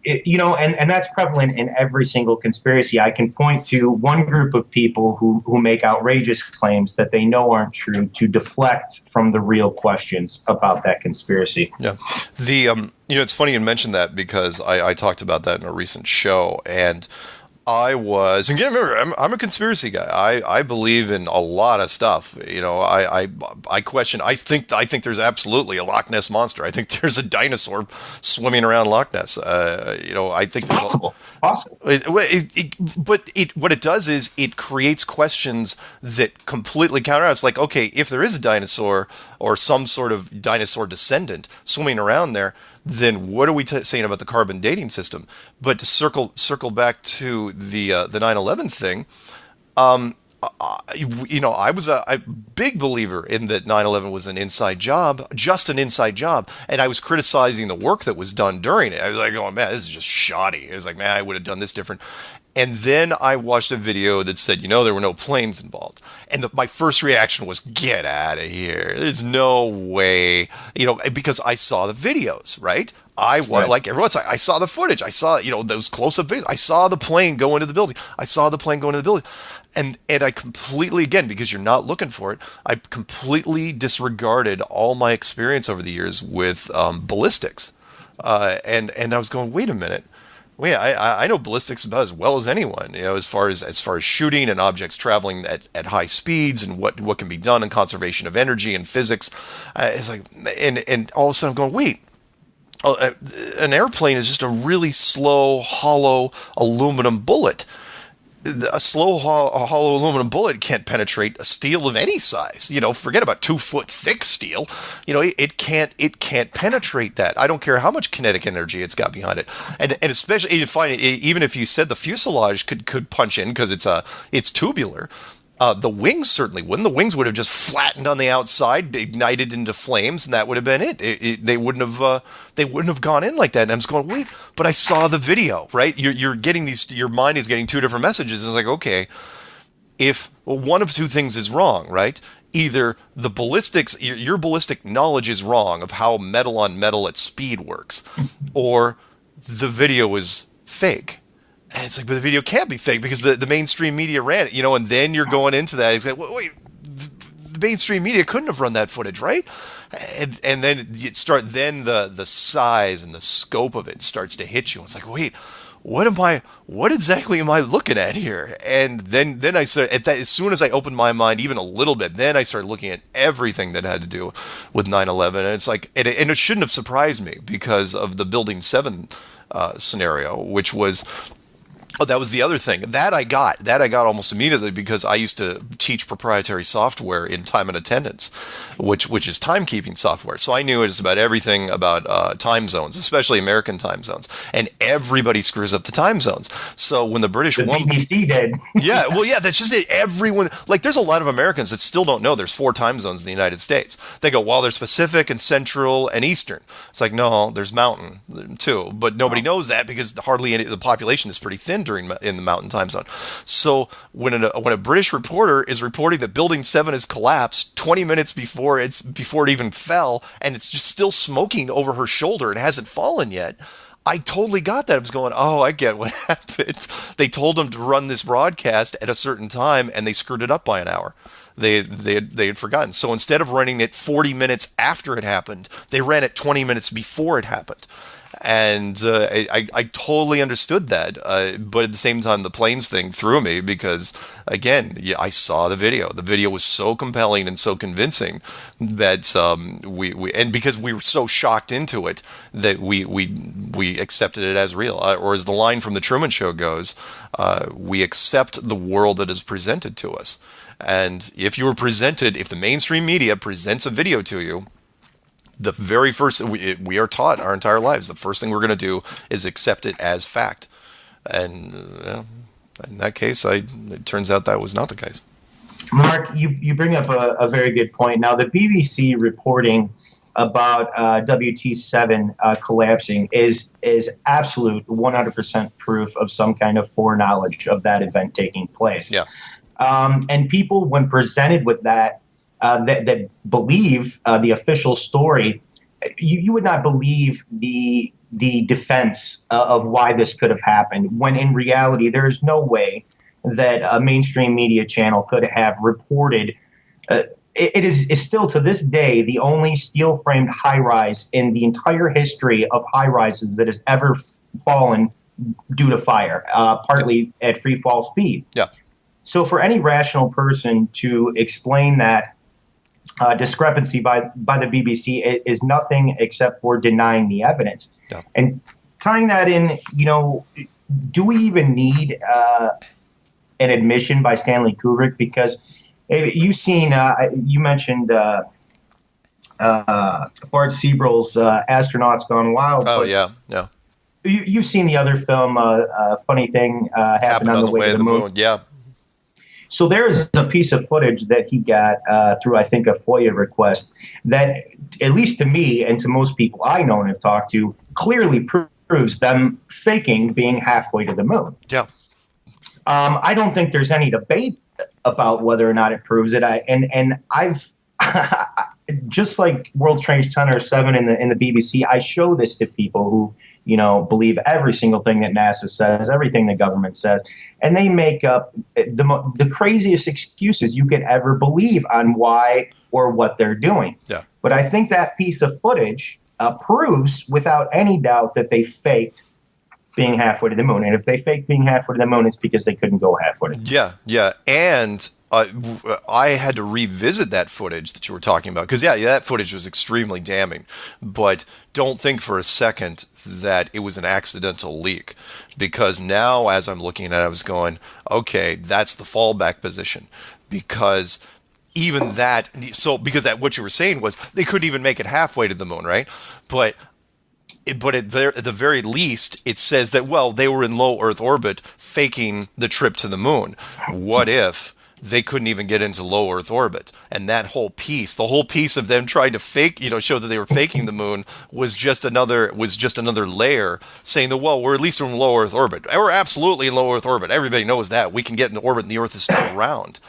that's prevalent in every single conspiracy. I can point to one group of people who make outrageous claims that they know aren't true to deflect from the real questions about that conspiracy. Yeah. It's funny you mentioned that, because I talked about that in a recent show, and and again, remember, I'm a conspiracy guy. I believe in a lot of stuff. I question. I think there's absolutely a Loch Ness monster. I think there's a dinosaur swimming around Loch Ness. I think there's possible. But what it does is it creates questions that completely counter. It's like, okay, if there is a dinosaur or some sort of dinosaur descendant swimming around there, then what are we saying about the carbon dating system? But to circle back to the 9/11 thing, I was a big believer in that 9/11 was an inside job, just an inside job, and I was criticizing the work that was done during it. I was like, oh man, this is just shoddy. It was like, man, I would have done this different. And then I watched a video that said, there were no planes involved. And my first reaction was, get out of here. There's no way, because I saw the videos, right? Right. Like everyone's like, I saw the footage. I saw, those close-up videos. I saw the plane go into the building. And I completely, again, because you're not looking for it, I completely disregarded all my experience over the years with ballistics. And I was going, wait a minute. Well, yeah, I know ballistics about as well as anyone, as far as shooting and objects traveling at high speeds and what can be done in conservation of energy and physics. It's like, and all of a sudden I'm going, wait, an airplane is just a really slow, hollow aluminum bullet. A slow, hollow aluminum bullet can't penetrate a steel of any size. Forget about 2-foot thick steel. It can't penetrate that. I don't care how much kinetic energy it's got behind it, and especially you find even if you said the fuselage could punch in because it's tubular. The wings certainly wouldn't. The wings would have just flattened on the outside, ignited into flames, and that would have been it. They wouldn't have gone in like that. And I'm just going, wait, but I saw the video, right? You're getting your mind is getting two different messages. It's like, okay, if one of two things is wrong, right? Either the ballistics, your ballistic knowledge is wrong of how metal on metal at speed works, or the video is fake. And it's like, but the video can't be fake because the mainstream media ran it, and then you're going into that. It's like, wait, the mainstream media couldn't have run that footage, right? And then the size and the scope of it starts to hit you. It's like, wait, what exactly am I looking at here? And then I started, as soon as I opened my mind even a little bit, then I started looking at everything that had to do with 9/11. And it's like, and it shouldn't have surprised me because of the Building 7 scenario, which was... Oh, that was the other thing. That I got almost immediately because I used to teach proprietary software in time and attendance, which is timekeeping software. So I knew just about everything about time zones, especially American time zones. And everybody screws up the time zones. So when the British won, BBC did. Yeah, well, yeah, that's just it. Everyone, like, there's a lot of Americans that still don't know there's 4 time zones in the United States. They go, well, there's Pacific and Central and Eastern. It's like, no, there's Mountain too, but nobody knows that because hardly any the population is pretty thin in the Mountain time zone. So when a British reporter is reporting that Building 7 has collapsed 20 minutes before it even fell, and it's just still smoking over her shoulder and hasn't fallen yet, I totally got that. I was going, oh, I get what happened. They told them to run this broadcast at a certain time, and they screwed it up by an hour. They had forgotten. So instead of running it 40 minutes after it happened, they ran it 20 minutes before it happened. And I totally understood that. But at the same time, the planes thing threw me because, again, yeah, I saw the video. The video was so compelling and so convincing that and because we were so shocked into it that we accepted it as real. Or as the line from The Truman Show goes, we accept the world that is presented to us. And if the mainstream media presents a video to you, the very first, we are taught our entire lives, the first thing we're going to do is accept it as fact. And in that case, it turns out that was not the case. Mark, you bring up a very good point. Now, the BBC reporting about WT7 collapsing is absolute 100% proof of some kind of foreknowledge of that event taking place. Yeah. And people, when presented with that believe the official story, you would not believe the defense of why this could have happened, when in reality there is no way that a mainstream media channel could have reported. It is still to this day the only steel-framed high-rise in the entire history of high-rises that has ever fallen due to fire, partly at free fall speed. Yeah. So for any rational person to explain that discrepancy by the BBC is nothing except for denying the evidence. Yeah. And tying that in, do we even need an admission by Stanley Kubrick? Because you've seen, you mentioned Bart Siebel's Astronauts Gone Wild. Oh, yeah. You've seen the other film, Funny Thing Happened on the Way to the Moon. Yeah. So there's a piece of footage that he got through, I think, a FOIA request that, at least to me and to most people I know and have talked to, clearly proves them faking being halfway to the moon. Yeah. I don't think there's any debate about whether or not it proves it. I've just like World Trade Center 7 in the BBC. I show this to people who believe every single thing that NASA says, everything the government says, and they make up the craziest excuses you could ever believe on why or what they're doing. Yeah. But I think that piece of footage proves without any doubt that they faked being halfway to the moon. And if they faked being halfway to the moon, it's because they couldn't go halfway. Yeah, yeah. And I had to revisit that footage that you were talking about because, yeah, that footage was extremely damning. But don't think for a second that it was an accidental leak, because now as I'm looking at it, I was going, okay, that's the fallback position, because even that, because what you were saying was they couldn't even make it halfway to the moon, right? But at the very least, it says that, well, they were in low Earth orbit faking the trip to the moon. What if they couldn't even get into low Earth orbit? And that whole piece, the whole piece of them trying to fake, show that they were faking the moon was just another layer saying that, well, we're at least in low Earth orbit. We're absolutely in low Earth orbit. Everybody knows that. We can get into orbit and the Earth is still round.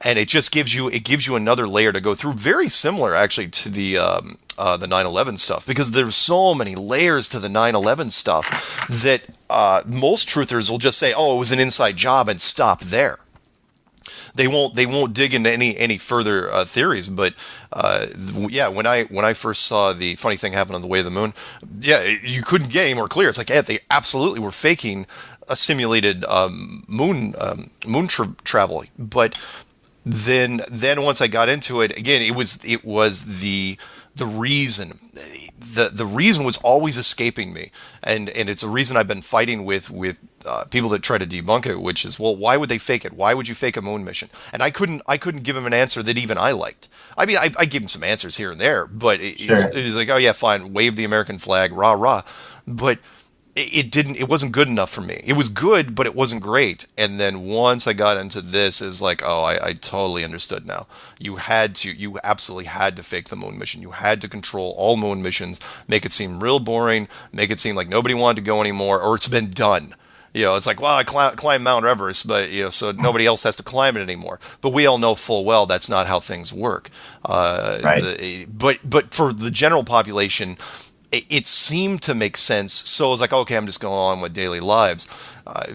And it just gives you another layer to go through, very similar actually to the 9/11 stuff, because there's so many layers to the 9/11 stuff that most truthers will just say, "Oh, it was an inside job," and stop there. They won't dig into any further theories. But yeah, when I first saw the funny thing happen on the way to the moon, yeah, you couldn't get any more clear. It's like, yeah, they absolutely were faking a simulated moon travel, but. Then once I got into it again, it was the reason. The reason was always escaping me, and it's a reason I've been fighting with people that try to debunk it, which is, well, why would they fake it? Why would you fake a moon mission? And I couldn't give him an answer that even I liked. I mean, I give him some answers here and there, but it was like, oh yeah, fine, wave the American flag, rah rah, but. It wasn't good enough for me. It was good, but it wasn't great. And then once I got into this, it's like, oh, I totally understood now. You absolutely had to fake the moon mission. You had to control all moon missions, make it seem real boring, make it seem like nobody wanted to go anymore, or it's been done. It's like, well, I climbed Mount Everest, but so nobody else has to climb it anymore. But we all know full well that's not how things work. Right. But for the general population, it seemed to make sense. So I was like, okay, I'm just going on with daily lives.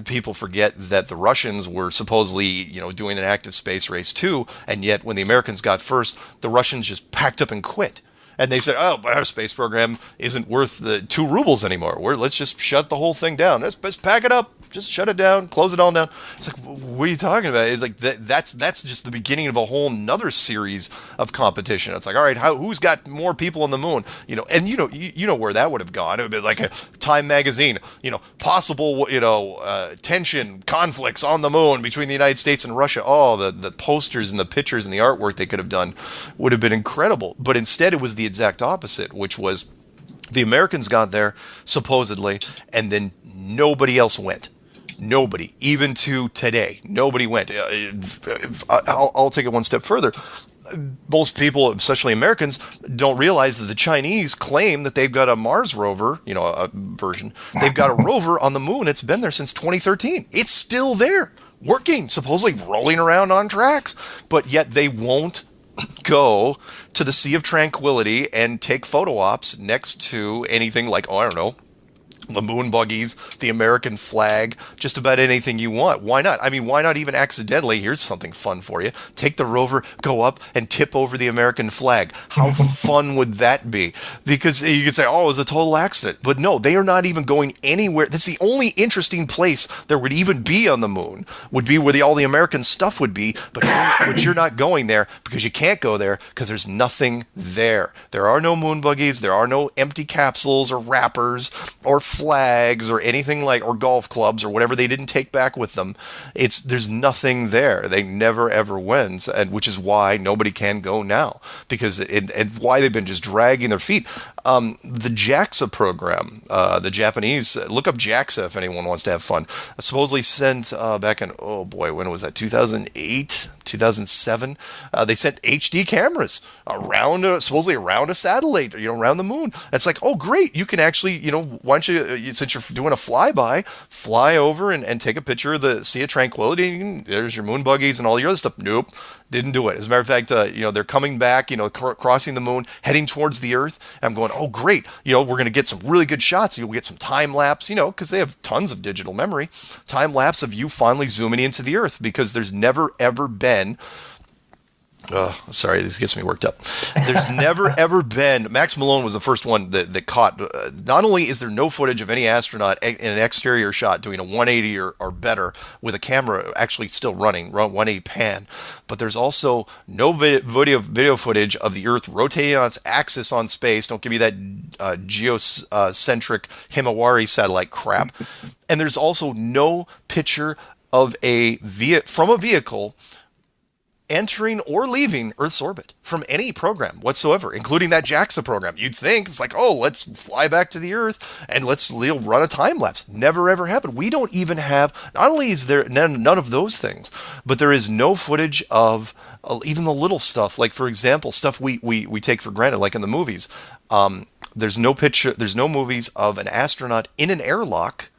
People forget that the Russians were supposedly, doing an active space race too, and yet when the Americans got first, the Russians just packed up and quit. And they said, oh, our space program isn't worth the 2 rubles anymore. Let's just shut the whole thing down. Let's pack it up. Just shut it down, close it all down. It's like, what are you talking about? It's like that's just the beginning of a whole nother series of competition. It's like, all right, who's got more people on the moon? And you know where that would have gone. It would be like a Time magazine. Possible tension, conflicts on the moon between the United States and Russia. Oh, the posters and the pictures and the artwork they could have done would have been incredible. But instead, it was the exact opposite, which was the Americans got there supposedly, and then nobody else went. Nobody, even to today, nobody went. I'll take it one step further. Most people, especially Americans, don't realize that the Chinese claim that they've got a Mars rover, a version. They've got a rover on the moon. It's been there since 2013. It's still there, working, supposedly rolling around on tracks. But yet they won't go to the Sea of Tranquility and take photo ops next to anything like, I don't know, the moon buggies, the American flag, just about anything you want. Why not? I mean, why not even accidentally? Here's something fun for you. Take the rover, go up, and tip over the American flag. How fun would that be? Because you could say, oh, it was a total accident. But no, they are not even going anywhere. That's the only interesting place there would even be on the moon, would be where all the American stuff would be. But you're not going there because you can't go there because there's nothing there. There are no moon buggies. There are no empty capsules or wrappers or flags or anything or golf clubs or whatever they didn't take back with them. There's nothing there. They never ever went, and which is why nobody can go now, because and why they've been just dragging their feet. The JAXA program, the Japanese, look up JAXA if anyone wants to have fun. Supposedly sent back in, oh boy, when was that? 2008, 2007. They sent HD cameras supposedly around a satellite, around the moon. It's like, oh great, you can actually, why don't you since you're doing a flyby, fly over and take a picture of the Sea of Tranquility. There's your moon buggies and all your other stuff. Nope, didn't do it. As a matter of fact, they're coming back, crossing the moon, heading towards the Earth. And I'm going, oh, great. We're going to get some really good shots. You'll get some time lapse, because they have tons of digital memory. Time lapse of you finally zooming into the Earth, because there's never, ever been. Sorry, this gets me worked up. There's never, ever been. Max Malone was the first one that caught. Not only is there no footage of any astronaut in an exterior shot doing a 180 or better with a camera actually still running, 180 pan, but there's also no video footage of the Earth rotating on its axis on space. Don't give me that geocentric Himawari satellite crap. And there's also no picture of from a vehicle entering or leaving Earth's orbit from any program whatsoever, including that JAXA program. You'd think it's like, oh, let's fly back to the Earth and let's run a time lapse. Never ever happened. We don't even have. Not only is there none of those things, but there is no footage of even the little stuff. Like, for example, stuff we take for granted, like in the movies. There's no picture. There's no movies of an astronaut in an airlock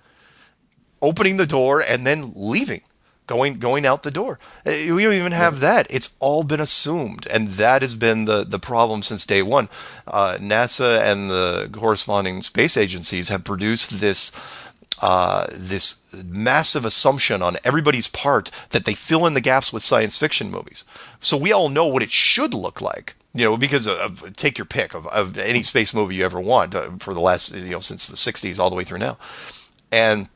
opening the door and then leaving. Going out the door. We don't even have that. It's all been assumed, and that has been the problem since day one. NASA and the corresponding space agencies have produced this massive assumption on everybody's part that they fill in the gaps with science fiction movies. So we all know what it should look like. Because of take your pick of any space movie you ever want for the last, since the 60s all the way through now. And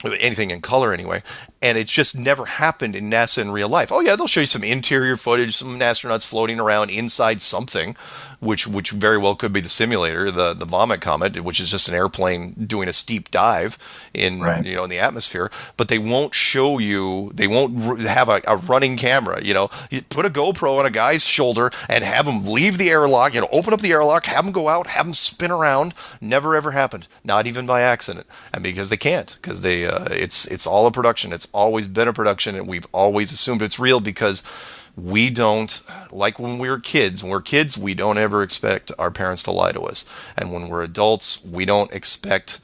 anything in color anyway, and it's just never happened in NASA in real life. Oh yeah, they'll show you some interior footage, some astronauts floating around inside something, which very well could be the simulator, the Vomit Comet, which is just an airplane doing a steep dive in in the atmosphere. But they won't show you. They won't have a running camera. You put a GoPro on a guy's shoulder and have him leave the airlock. Open up the airlock, have him go out, have him spin around. Never ever happened. Not even by accident, and because they can't, because they it's all a production. It's always been a production, and we've always assumed it's real because we don't, like when we were kids. When we're kids, we don't ever expect our parents to lie to us. And when we're adults, we don't expect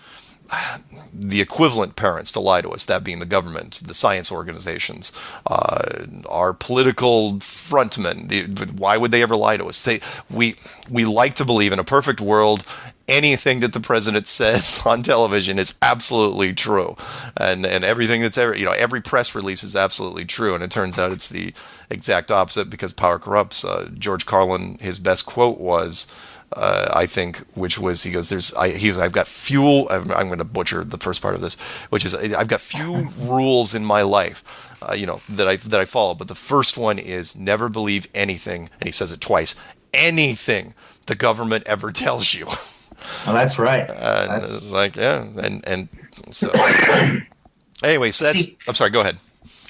the equivalent parents to lie to us, that being the government, the science organizations, our political frontmen. Why would they ever lie to us? We like to believe in a perfect world, anything that the president says on television is absolutely true, and everything that's ever, every press release is absolutely true. And it turns out it's the exact opposite, because power corrupts. George Carlin, his best quote was, I think, which was, he goes, I've got few, I'm going to butcher the first part of this, which is, I've got few rules in my life, that I follow. But the first one is never believe anything, and he says it twice, anything the government ever tells you. Well, that's right. And it's like, yeah, and so anyway, so that's. I'm sorry. Go ahead.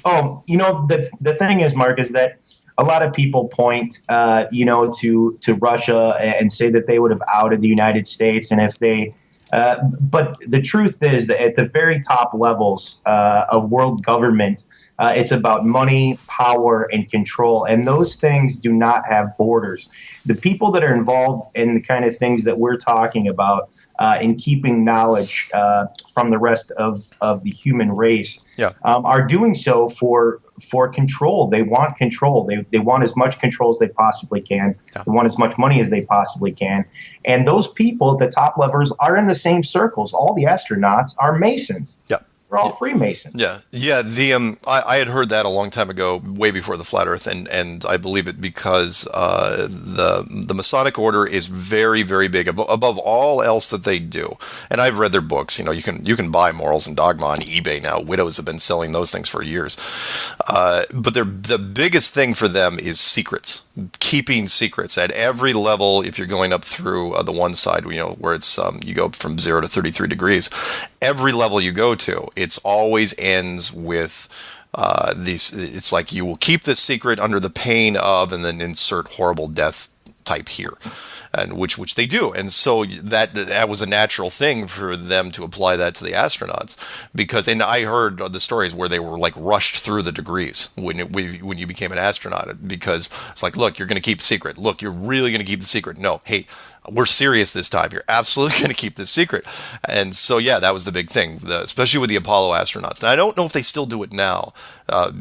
Oh, the thing is, Mark, is that a lot of people point, to Russia and say that they would have outed the United States, and if they, but the truth is that at the very top levels of world government, it's about money, power, and control, and those things do not have borders. The people that are involved in the kind of things that we're talking about, in keeping knowledge from the rest of the human race, are doing so for control. They want control. They want as much control as they possibly can. Yeah. They want as much money as they possibly can. And those people at the top levels are in the same circles. All the astronauts are Masons. Yeah. We're all Freemasons. Yeah. I had heard that a long time ago, way before the Flat Earth, and I believe it because the Masonic Order is very, very big above all else that they do. And I've read their books. You can buy Morals and Dogma on eBay now. Widows have been selling those things for years. But the biggest thing for them is secrets, keeping secrets at every level. If you're going up through the one side, where it's you go from 0 to 33 degrees, every level you go to, it's always ends with these. It's like, you will keep this secret under the pain of, and then insert horrible death type here, and which they do. And so that was a natural thing for them to apply that to the astronauts, and I heard the stories where they were like rushed through the degrees when you became an astronaut, because it's like, look, you're going to keep a secret. Look, you're really going to keep the secret. No, hey, we're serious this time. You're absolutely going to keep this secret. And so, yeah, that was the big thing, especially with the Apollo astronauts. Now, I don't know if they still do it now,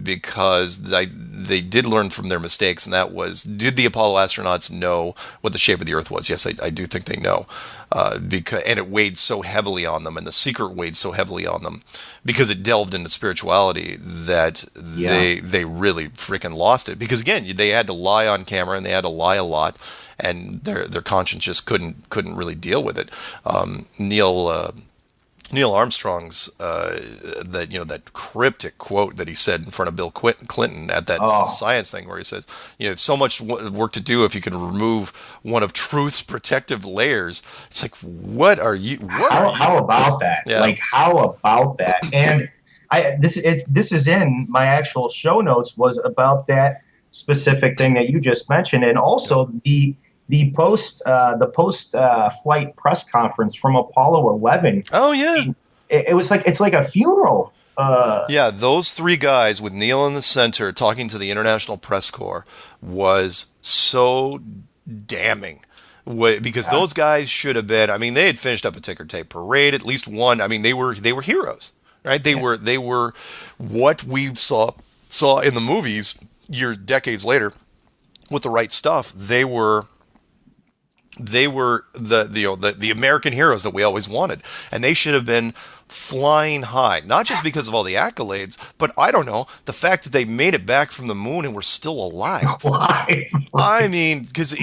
because they did learn from their mistakes, and that was, did the Apollo astronauts know what the shape of the Earth was? Yes, I do think they know, and it weighed so heavily on them, and the secret weighed so heavily on them, because it delved into spirituality, that they really freaking lost it. Because again, they had to lie on camera, and they had to lie a lot, and their conscience just couldn't really deal with it. Neil Armstrong's that cryptic quote that he said in front of Bill Clinton at that science thing, where he says, so much work to do if you can remove one of truth's protective layers. It's like, what are you? How about that? Yeah. Like, how about that? And this is in my actual show notes, was about that specific thing that you just mentioned, and also the post flight press conference from Apollo 11. Oh yeah, it was like, it's like a funeral. Yeah, those three guys with Neil in the center talking to the International Press Corps was so damning. Because those guys should have been. I mean, they had finished up a ticker tape parade. At least one. I mean, they were heroes, right? They were what we saw in the movies decades later with the right stuff. They were the American heroes that we always wanted, and they should have been flying high, not just because of all the accolades, but I don't know, the fact that they made it back from the moon and were still alive. I mean, because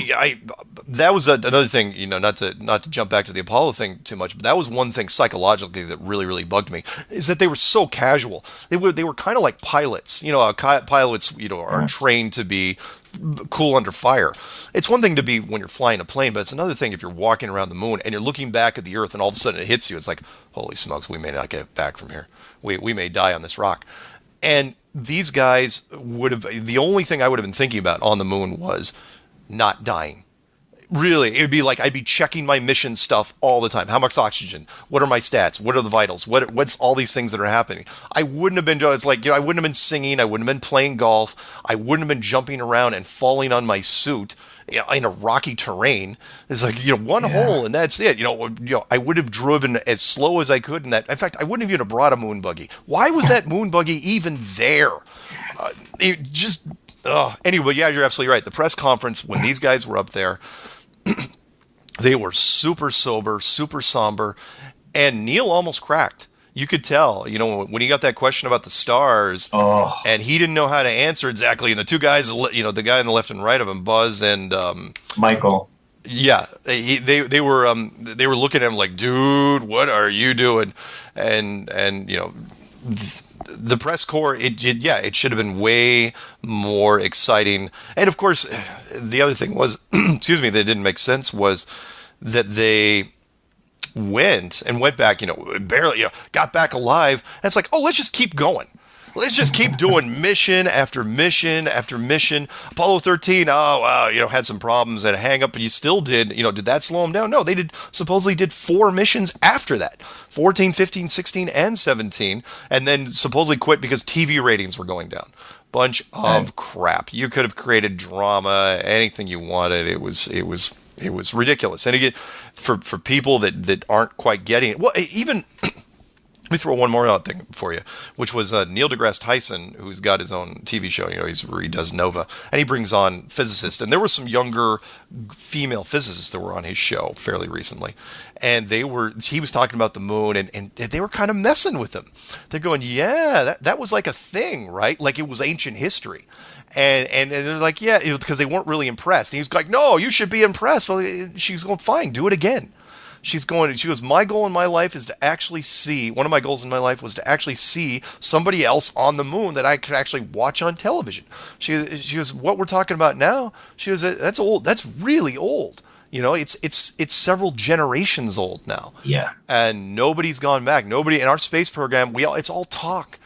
that was another thing, not to jump back to the Apollo thing too much, but that was one thing psychologically that really, really bugged me, is that they were so casual. They were kind of like pilots. Pilots, are trained to be cool under fire. It's one thing to be when you're flying a plane, but it's another thing if you're walking around the moon and you're looking back at the Earth and all of a sudden it hits you. It's like, holy smokes, we may not get back from here. We may die on this rock. And these guys the only thing I would have been thinking about on the moon was not dying. Really, it would be like I'd be checking my mission stuff all the time. How much oxygen? What are my stats? What are the vitals? What's all these things that are happening? I wouldn't have been. It's like, I wouldn't have been singing. I wouldn't have been playing golf. I wouldn't have been jumping around and falling on my suit in a rocky terrain. It's like, one hole and that's it. I would have driven as slow as I could in that. In fact, I wouldn't have even brought a moon buggy. Why was that moon buggy even there? It just. Anyway, yeah, you're absolutely right. The press conference when these guys were up there. They were super sober, super somber, and Neil almost cracked. You could tell, when he got that question about the stars, and he didn't know how to answer exactly. And the two guys, the guy on the left and right of him, Buzz and Michael. Yeah, they were looking at him like, dude, what are you doing? And the press corps, it should have been way more exciting. And of course, the other thing was, excuse me, that didn't make sense was that they went back, barely, got back alive. And it's like, let's just keep going. Let's just keep doing mission after mission after mission. Apollo 13, had some problems and a hang up, but you still did that slow them down? No, they supposedly did 4 missions after that. 14, 15, 16, and 17, and then supposedly quit because TV ratings were going down. Bunch of crap. You could have created drama, anything you wanted. It was ridiculous. And again, for people that aren't quite getting it, well, even let me throw one more out thing for you, which was Neil deGrasse Tyson, who's got his own TV show. He does Nova, and he brings on physicists. And there were some younger female physicists that were on his show fairly recently, and he was talking about the moon, and they were kind of messing with him. They're going, yeah, that was like a thing, right? Like it was ancient history. And they're like, yeah, because they weren't really impressed. And he's like, no, you should be impressed. Well, she's going, fine, do it again. She goes, my goal in my life is to actually see, one of my goals in my life was to actually see somebody else on the moon that I could actually watch on television. She goes, what we're talking about now, she goes, that's old. That's really old. It's several generations old now. Yeah. And nobody's gone back. Nobody in our space program, it's all talk.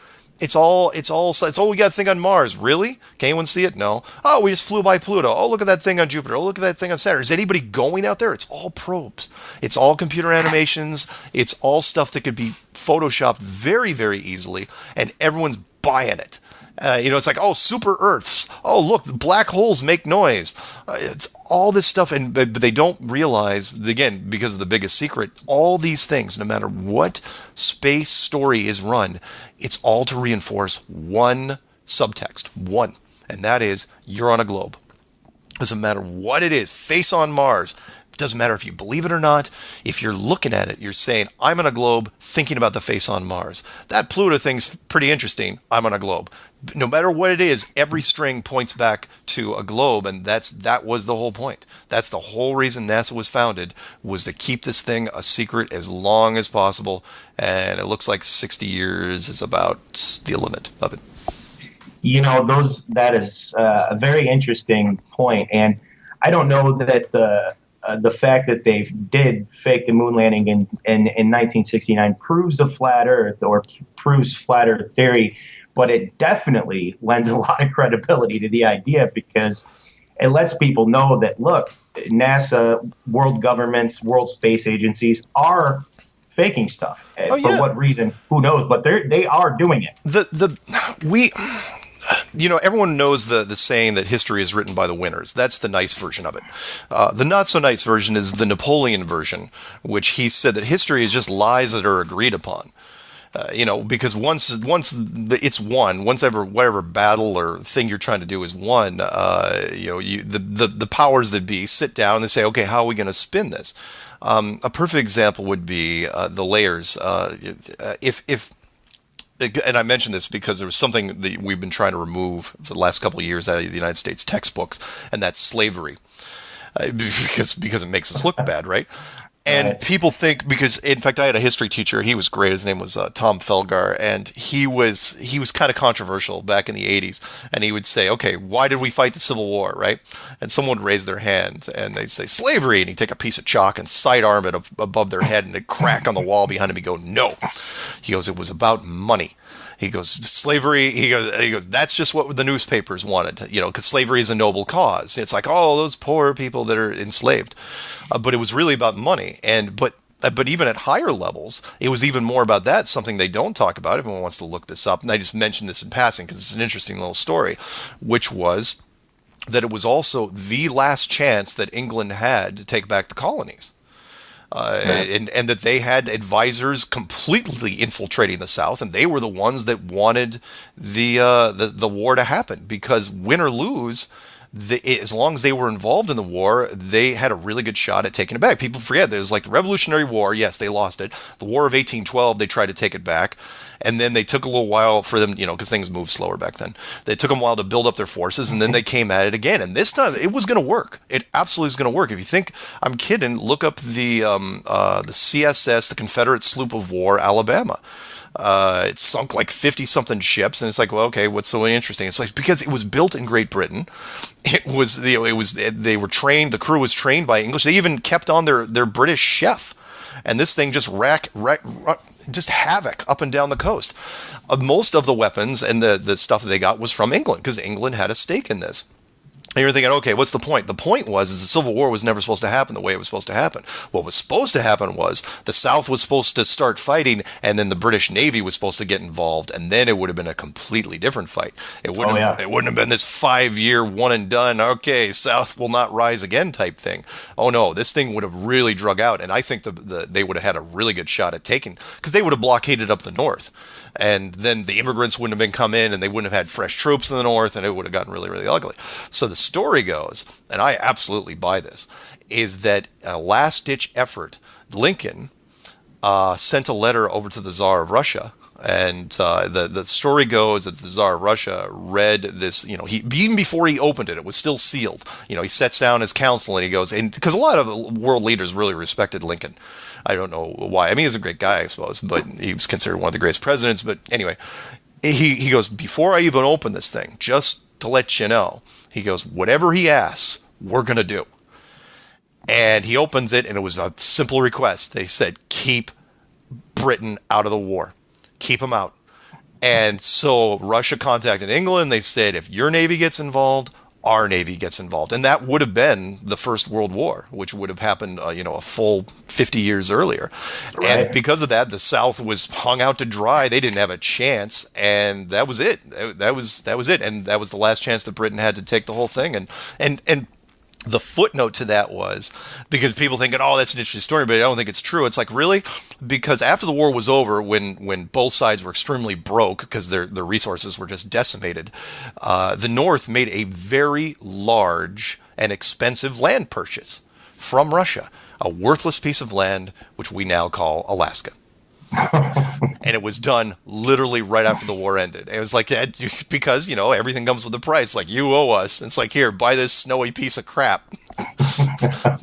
It's all we got to think on Mars. Really? Can anyone see it? No. Oh, we just flew by Pluto. Oh, look at that thing on Jupiter. Oh, look at that thing on Saturn. Is anybody going out there? It's all probes. It's all computer animations. It's all stuff that could be photoshopped very, very easily, and everyone's buying it. It's like, oh, super Earths. Oh, look, black holes make noise. It's all this stuff, but they don't realize, again, because of the biggest secret, all these things, no matter what space story is run, it's all to reinforce one subtext, one, and that is you're on a globe. Doesn't matter what it is, face on Mars. Doesn't matter if you believe it or not. If you're looking at it, you're saying, I'm on a globe thinking about the face on Mars. That Pluto thing's pretty interesting. I'm on a globe. No matter what it is, every string points back to a globe, and that was the whole point. That's the whole reason NASA was founded, was to keep this thing a secret as long as possible, and it looks like 60 years is about the limit of it. That is a very interesting point, and I don't know that the fact that they did fake the moon landing in 1969 proves a flat Earth or proves flat Earth theory, but it definitely lends a lot of credibility to the idea, because it lets people know that, look, NASA, world governments, world space agencies are faking stuff. Oh, For what reason, who knows, but they are doing it. Everyone knows the saying that history is written by the winners. That's the nice version of it. The not so nice version is the Napoleon version, which he said that history is just lies that are agreed upon. Because once it's won, whatever battle or thing you're trying to do is won, the powers that be sit down and they say, okay, how are we going to spin this? A perfect example would be the layers. And I mention this because there was something that we've been trying to remove for the last couple of years out of the United States textbooks, and that's slavery, because it makes us look bad, right? And people think, because in fact I had a history teacher, he was great. His name was Tom Felgar, and he was kind of controversial back in the 80s. And he would say, okay, why did we fight the Civil War, right? And someone would raise their hand and they'd say slavery, and he'd take a piece of chalk and sidearm it above their head, and it'd crack on the wall behind him. He'd go, no. He goes, it was about money. He goes, slavery, he goes, that's just what the newspapers wanted, because slavery is a noble cause. It's like, oh, those poor people that are enslaved. But it was really about money. But even at higher levels, it was even more about that, something they don't talk about. Everyone wants to look this up. And I just mentioned this in passing because it's an interesting little story, which was that it was also the last chance that England had to take back the colonies. And that they had advisors completely infiltrating the South, and they were the ones that wanted the war to happen, because win or lose, as long as they were involved in the war, they had a really good shot at taking it back. People forget there was like the Revolutionary War. Yes, they lost it. The War of 1812, they tried to take it back. And then they took a little while for them, because things moved slower back then. They took them a while to build up their forces, and then they came at it again. And this time, it was going to work. It absolutely is going to work. If you think I'm kidding, look up the CSS, the Confederate Sloop of War, Alabama. It sunk like 50-something ships, and it's like, well, okay, what's so interesting? It's like, because it was built in Great Britain. They were trained. The crew was trained by English. They even kept on their British chef. And this thing just just havoc up and down the coast. Most of the weapons and the stuff that they got was from England, because England had a stake in this. And you're thinking, okay, what's the point? The point was the Civil War was never supposed to happen the way it was supposed to happen. What was supposed to happen was the South was supposed to start fighting, and then the British Navy was supposed to get involved, and then it would have been a completely different fight. It wouldn't have been this 5-year one and done, okay, South will not rise again type thing. Oh no, this thing would have really drug out, and I think they would have had a really good shot at taking, because they would have blockaded up the North. And then the immigrants wouldn't have been come in, and they wouldn't have had fresh troops in the North, and it would have gotten really, really ugly. So the story goes, and I absolutely buy this, is that a last-ditch effort, Lincoln sent a letter over to the Tsar of Russia. And the story goes that the Tsar of Russia read this, even before he opened it, it was still sealed. He sets down his council and he goes, and because a lot of world leaders really respected Lincoln. I don't know why. I mean, he was a great guy, I suppose, but he was considered one of the greatest presidents. But anyway, he goes, before I even open this thing, just to let you know, he goes, whatever he asks, we're going to do. And he opens it, and it was a simple request. They said, keep Britain out of the war. Keep them out. And so Russia contacted England. They said, if your Navy gets involved, our Navy gets involved. And that would have been the First World War, which would have happened, a full 50 years earlier. Right. And because of that, the South was hung out to dry. They didn't have a chance, and that was it. That was it. And that was the last chance that Britain had to take the whole thing. And the footnote to that was, because people thinking, oh, that's an interesting story, but I don't think it's true. It's like, really? Because after the war was over, when both sides were extremely broke because their resources were just decimated, the North made a very large and expensive land purchase from Russia, a worthless piece of land, which we now call Alaska. And it was done literally right after the war ended. And it was like, because, everything comes with a price. Like, you owe us. It's like, here, buy this snowy piece of crap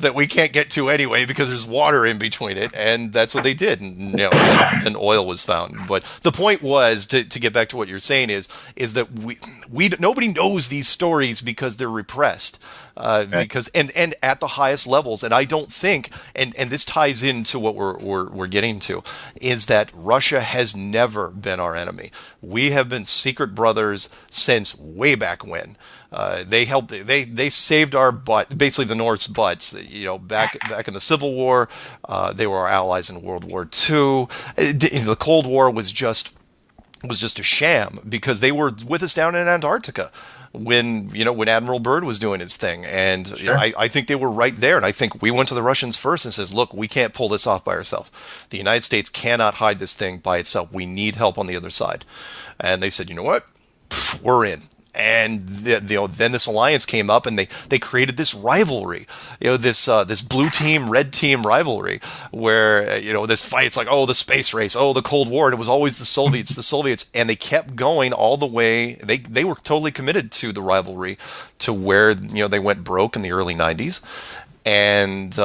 that we can't get to anyway because there's water in between it. And that's what they did. And, then oil was found. But the point was, to get back to what you're saying, is that nobody knows these stories because they're repressed. Because and at the highest levels, and I don't think, and this ties into what we're getting to, is that Russia has never been our enemy. We have been secret brothers since way back when. They saved our butt, basically the North's butts. Back in the Civil War, they were our allies in World War II. The Cold War was just a sham because they were with us down in Antarctica when Admiral Byrd was doing his thing. And Sure. I think they were right there. And I think we went to the Russians first and says, look, we can't pull this off by ourselves. The United States cannot hide this thing by itself. We need help on the other side. And they said, you know what? We're in. And then this alliance came up, and they created this rivalry, this blue team, red team rivalry, where this fight. It's like, oh, the space race, oh, the Cold War, and it was always the Soviets, and they kept going all the way. They were totally committed to the rivalry, to where they went broke in the early '90s. And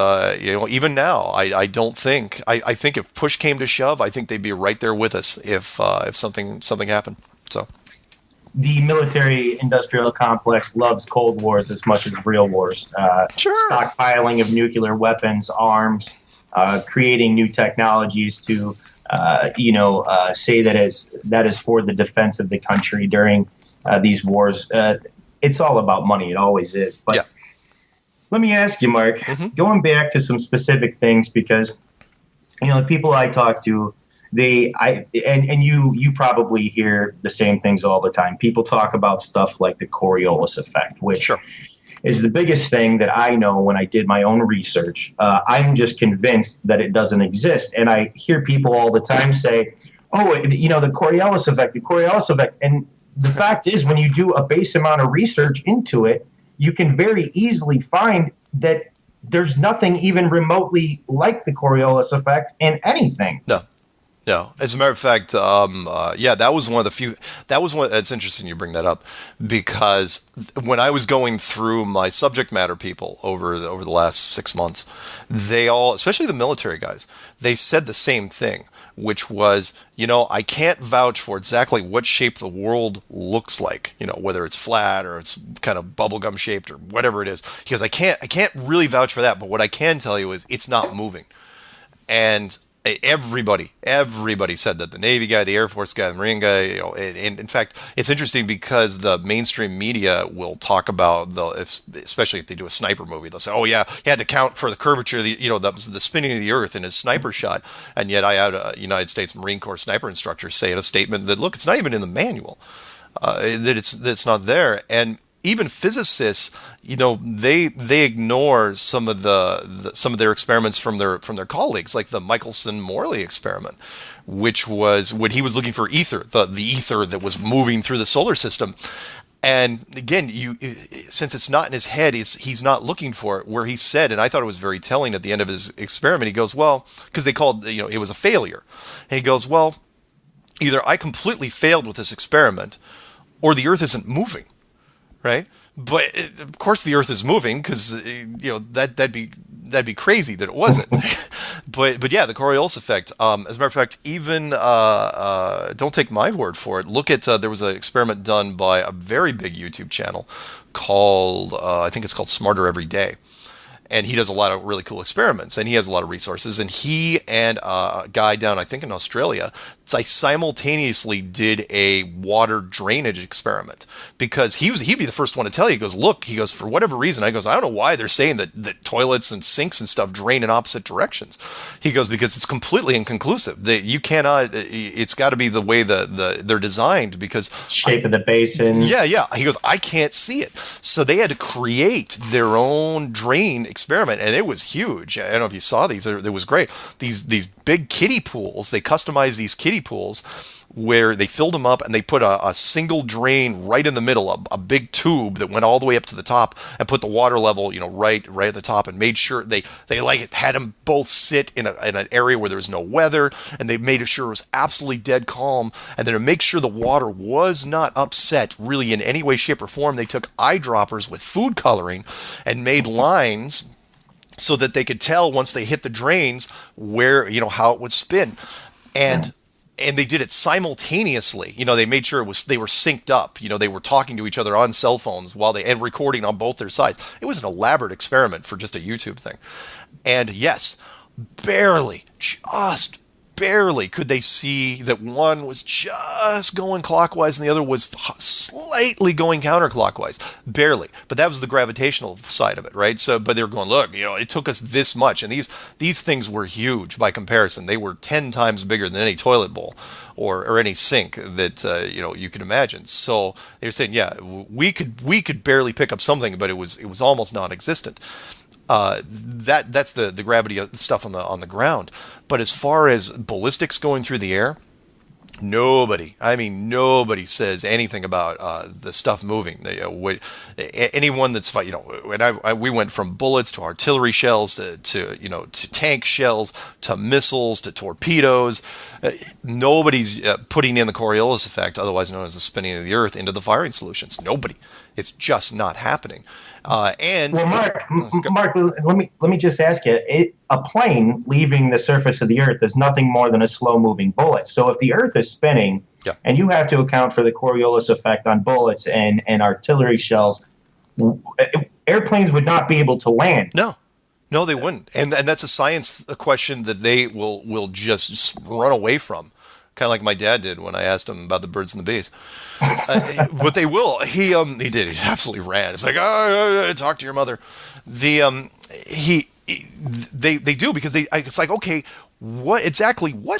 even now, I don't think. I think if push came to shove, I think they'd be right there with us if something happened. So. The military-industrial complex loves Cold Wars as much as real wars. Sure. Stockpiling of nuclear weapons, arms, creating new technologies to, say that is for the defense of the country during these wars. It's all about money. It always is. But yeah. Let me ask you, Mark, going back to some specific things, because the people I talk to, you probably hear the same things all the time. People talk about stuff like the Coriolis effect, which Sure. is the biggest thing that I know when I did my own research. I'm just convinced that it doesn't exist. And I hear people all the time say, oh, the Coriolis effect. And the fact is, when you do a base amount of research into it, you can very easily find that there's nothing even remotely like the Coriolis effect in anything. No. As a matter of fact, that was one of the few. It's interesting you bring that up, because when I was going through my subject matter people over the last 6 months, they all, especially the military guys, they said the same thing, which was, I can't vouch for exactly what shape the world looks like, whether it's flat or it's kind of bubblegum shaped or whatever it is. Because I can't really vouch for that, but what I can tell you is it's not moving. And everybody said that. The Navy guy, the Air Force guy, the Marine guy, and in fact, it's interesting because the mainstream media will talk about especially if they do a sniper movie, they'll say, oh yeah, he had to count for the curvature of the spinning of the earth in his sniper shot. And yet I had a United States Marine Corps sniper instructor say in a statement that, look, it's not even in the manual, that it's not there. And even physicists, they ignore some of their experiments from their colleagues, like the Michelson-Morley experiment, which was when he was looking for ether, the ether that was moving through the solar system. And again, since it's not in his head, he's not looking for it. Where he said, and I thought it was very telling at the end of his experiment, he goes, well, because they called it was a failure, and he goes, well, either I completely failed with this experiment, or the Earth isn't moving. Right, but of course the Earth is moving, because that'd be crazy that it wasn't. but yeah, the Coriolis effect. As a matter of fact, even don't take my word for it. Look at there was an experiment done by a very big YouTube channel called I think it's called Smarter Every Day, and he does a lot of really cool experiments, and he has a lot of resources. And he and a guy down, I think in Australia, simultaneously did a water drainage experiment, because he'd be the first one to tell you. He goes, look, he goes, for whatever reason, I don't know why they're saying that toilets and sinks and stuff drain in opposite directions. He goes, because it's completely inconclusive. That you cannot. It's got to be the way they're designed, because shape of the basin. Yeah. He goes, I can't see it. So they had to create their own drain experiment, and it was huge. I don't know if you saw these. It was great. These big kiddie pools. They customized these kiddie pools where they filled them up, and they put a single drain right in the middle, a big tube that went all the way up to the top, and put the water level, right at the top, and made sure they had them both sit in an area where there was no weather, and they made sure it was absolutely dead calm. And then to make sure the water was not upset really in any way, shape, or form, they took eyedroppers with food coloring and made lines so that they could tell once they hit the drains where, how it would spin. And they did it simultaneously. They made sure they were synced up. They were talking to each other on cell phones and recording on both their sides. It was an elaborate experiment for just a YouTube thing. And yes, just barely could they see that one was just going clockwise and the other was slightly going counterclockwise. Barely. But that was the gravitational side of it, right? So, but they were going, look, it took us this much. And these things were huge by comparison. They were 10 times bigger than any toilet bowl or any sink that, you could imagine. So they were saying, yeah, we could barely pick up something, but it was almost non-existent. That's the gravity of the stuff on the ground. But as far as ballistics going through the air, nobody says anything about the stuff moving. Anyone that's when we went from bullets to artillery shells to tank shells to missiles to torpedoes. Nobody's putting in the Coriolis effect, otherwise known as the spinning of the Earth, into the firing solutions. Nobody. It's just not happening. Mark, let me just ask you: a plane leaving the surface of the Earth is nothing more than a slow-moving bullet. So if the Earth is spinning, and you have to account for the Coriolis effect on bullets and artillery shells, airplanes would not be able to land. No, they wouldn't. And that's a science question that they will just run away from. Kind of like my dad did when I asked him about the birds and the bees. But they will. He did. He absolutely ran. It's like, talk to your mother. They do, because it's like, okay, what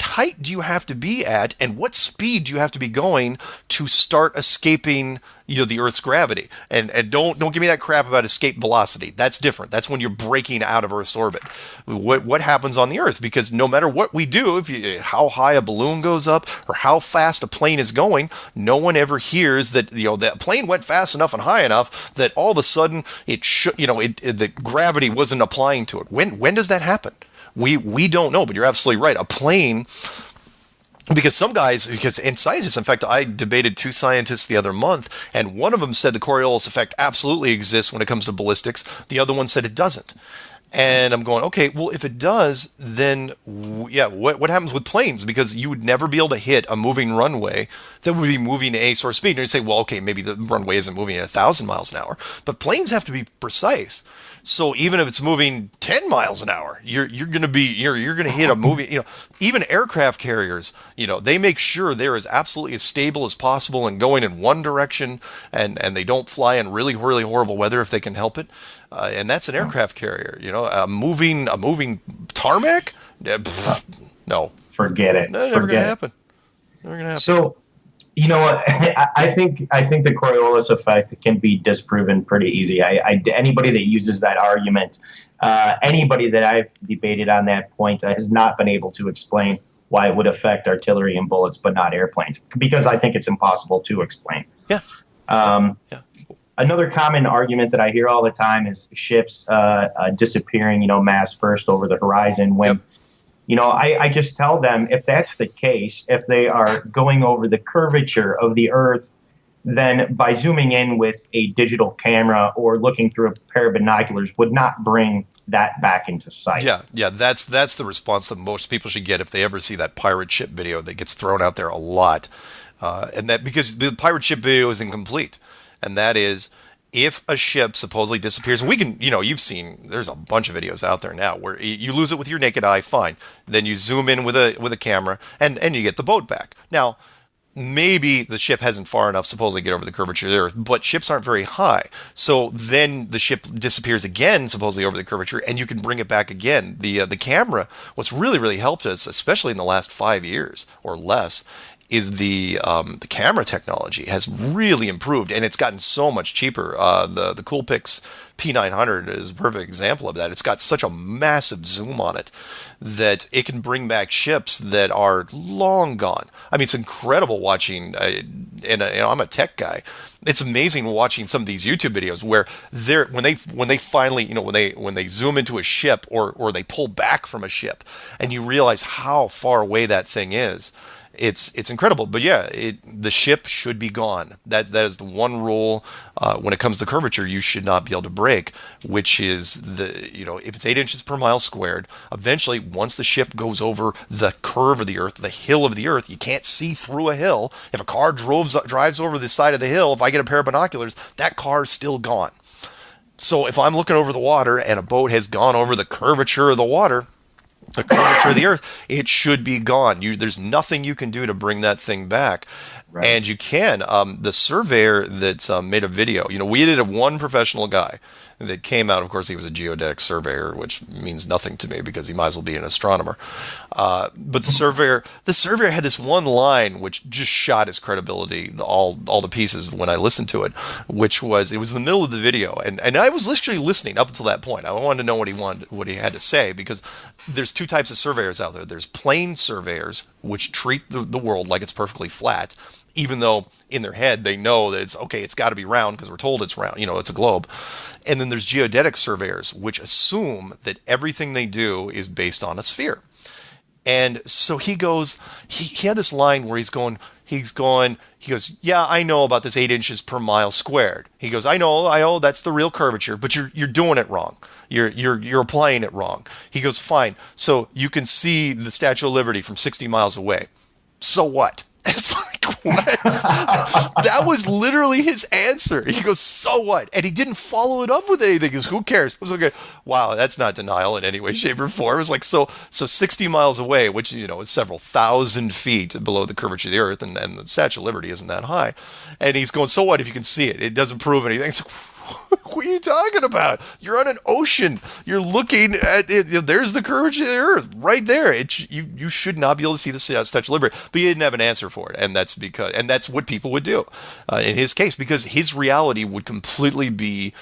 height do you have to be at, and what speed do you have to be going to start escaping the Earth's gravity? And don't give me that crap about escape velocity. That's different. That's when you're breaking out of Earth's orbit. What happens on the Earth? Because no matter what we do, how high a balloon goes up or how fast a plane is going, no one ever hears that that plane went fast enough and high enough that all of a sudden the gravity wasn't applying to it. When does that happen? We don't know, but you're absolutely right. A plane, because scientists, in fact, I debated 2 scientists the other month, and one of them said the Coriolis effect absolutely exists when it comes to ballistics. The other one said it doesn't. And I'm going, okay, well, if it does, then what happens with planes? Because you would never be able to hit a moving runway that would be moving at a sort of speed. And you'd say, well, okay, maybe the runway isn't moving at 1,000 miles an hour, but planes have to be precise. So even if it's moving 10 miles an hour, you're going to hit a moving, even aircraft carriers, they make sure they're as absolutely as stable as possible and going in one direction, and they don't fly in really, really horrible weather if they can help it. And that's an aircraft carrier, a moving tarmac. No, forget it. No, never going to happen. Never going to happen. So, I think the Coriolis effect can be disproven pretty easy. Anybody that uses that argument, anybody that I've debated on that point has not been able to explain why it would affect artillery and bullets, but not airplanes, because I think it's impossible to explain. Yeah. Another common argument that I hear all the time is ships disappearing, mass first over the horizon. When, I just tell them, if that's the case, if they are going over the curvature of the Earth, then by zooming in with a digital camera or looking through a pair of binoculars would not bring that back into sight. Yeah, that's the response that most people should get if they ever see that pirate ship video that gets thrown out there a lot, and that because the pirate ship video is incomplete, and that is, if a ship supposedly disappears, and we can, you've seen, there's a bunch of videos out there now where you lose it with your naked eye, fine. Then you zoom in with a camera, and you get the boat back. Now, maybe the ship hasn't far enough supposedly to get over the curvature of the Earth, but ships aren't very high. So then the ship disappears again, supposedly over the curvature, and you can bring it back again. The camera, what's really, really helped us, especially in the last 5 years or less, is the camera technology has really improved, and it's gotten so much cheaper. The Coolpix P900 is a perfect example of that. It's got such a massive zoom on it that it can bring back ships that are long gone. I mean, it's incredible watching, and I'm a tech guy. It's amazing watching some of these YouTube videos where when they finally, when they zoom into a ship or they pull back from a ship, and you realize how far away that thing is. It's incredible, but yeah, the ship should be gone. That is the one rule when it comes to curvature you should not be able to break, which is if it's 8 inches per mile squared, eventually once the ship goes over the curve of the Earth, the hill of the Earth, you can't see through a hill. If a car drives over the side of the hill, if I get a pair of binoculars, that car is still gone. So if I'm looking over the water and a boat has gone over the curvature of the water, the curvature of the Earth, it should be gone. There's nothing you can do to bring that thing back. Right. And you can. The surveyor that made a video, we did one professional guy that came out. Of course, he was a geodetic surveyor, which means nothing to me because he might as well be an astronomer. But the surveyor had this one line which just shot his credibility all to pieces when I listened to it, which was, it was in the middle of the video, and I was literally listening up until that point. I wanted to know what he had to say, because there's two types of surveyors out there. There's plane surveyors, which treat the world like it's perfectly flat, even though in their head they know that it's got to be round because we're told it's round, it's a globe. And then there's geodetic surveyors, which assume that everything they do is based on a sphere. And so he goes, he had this line where he goes, yeah, I know about this 8 inches per mile squared. He goes, I know that's the real curvature, but you're doing it wrong. You're applying it wrong. He goes, fine. So you can see the Statue of Liberty from 60 miles away. So what? It's like, what? That was literally his answer. He goes, so what? And he didn't follow it up with anything. He goes, who cares? I was like, wow, that's not denial in any way, shape, or form. It was like, so 60 miles away, which, is several thousand feet below the curvature of the Earth, and the Statue of Liberty isn't that high. And he's going, so what if you can see it? It doesn't prove anything. It's like, what are you talking about? You're on an ocean. You're looking at it. There's the curvature of the Earth right there. You should not be able to see the Statue of Liberty. But he didn't have an answer for it, and that's what people would do in his case, because his reality would completely be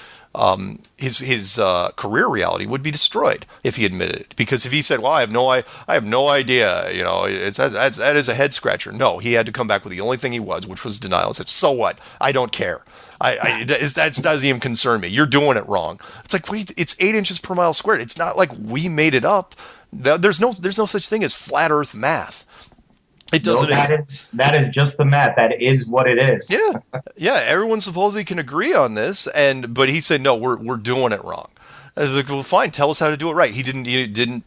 his career reality would be destroyed if he admitted it. Because if he said, "Well, I have no idea," that is a head scratcher. No, he had to come back with the only thing he was, which was denial. He said, "So what? I don't care. That doesn't even concern me. You're doing it wrong." It's like, it's 8 inches per mile squared. It's not like we made it up. There's no such thing as flat Earth math. It doesn't. No, that is just the math. That is what it is. Yeah. Everyone supposedly can agree on this, but he said, no, we're doing it wrong. I was like, well, fine, tell us how to do it right. He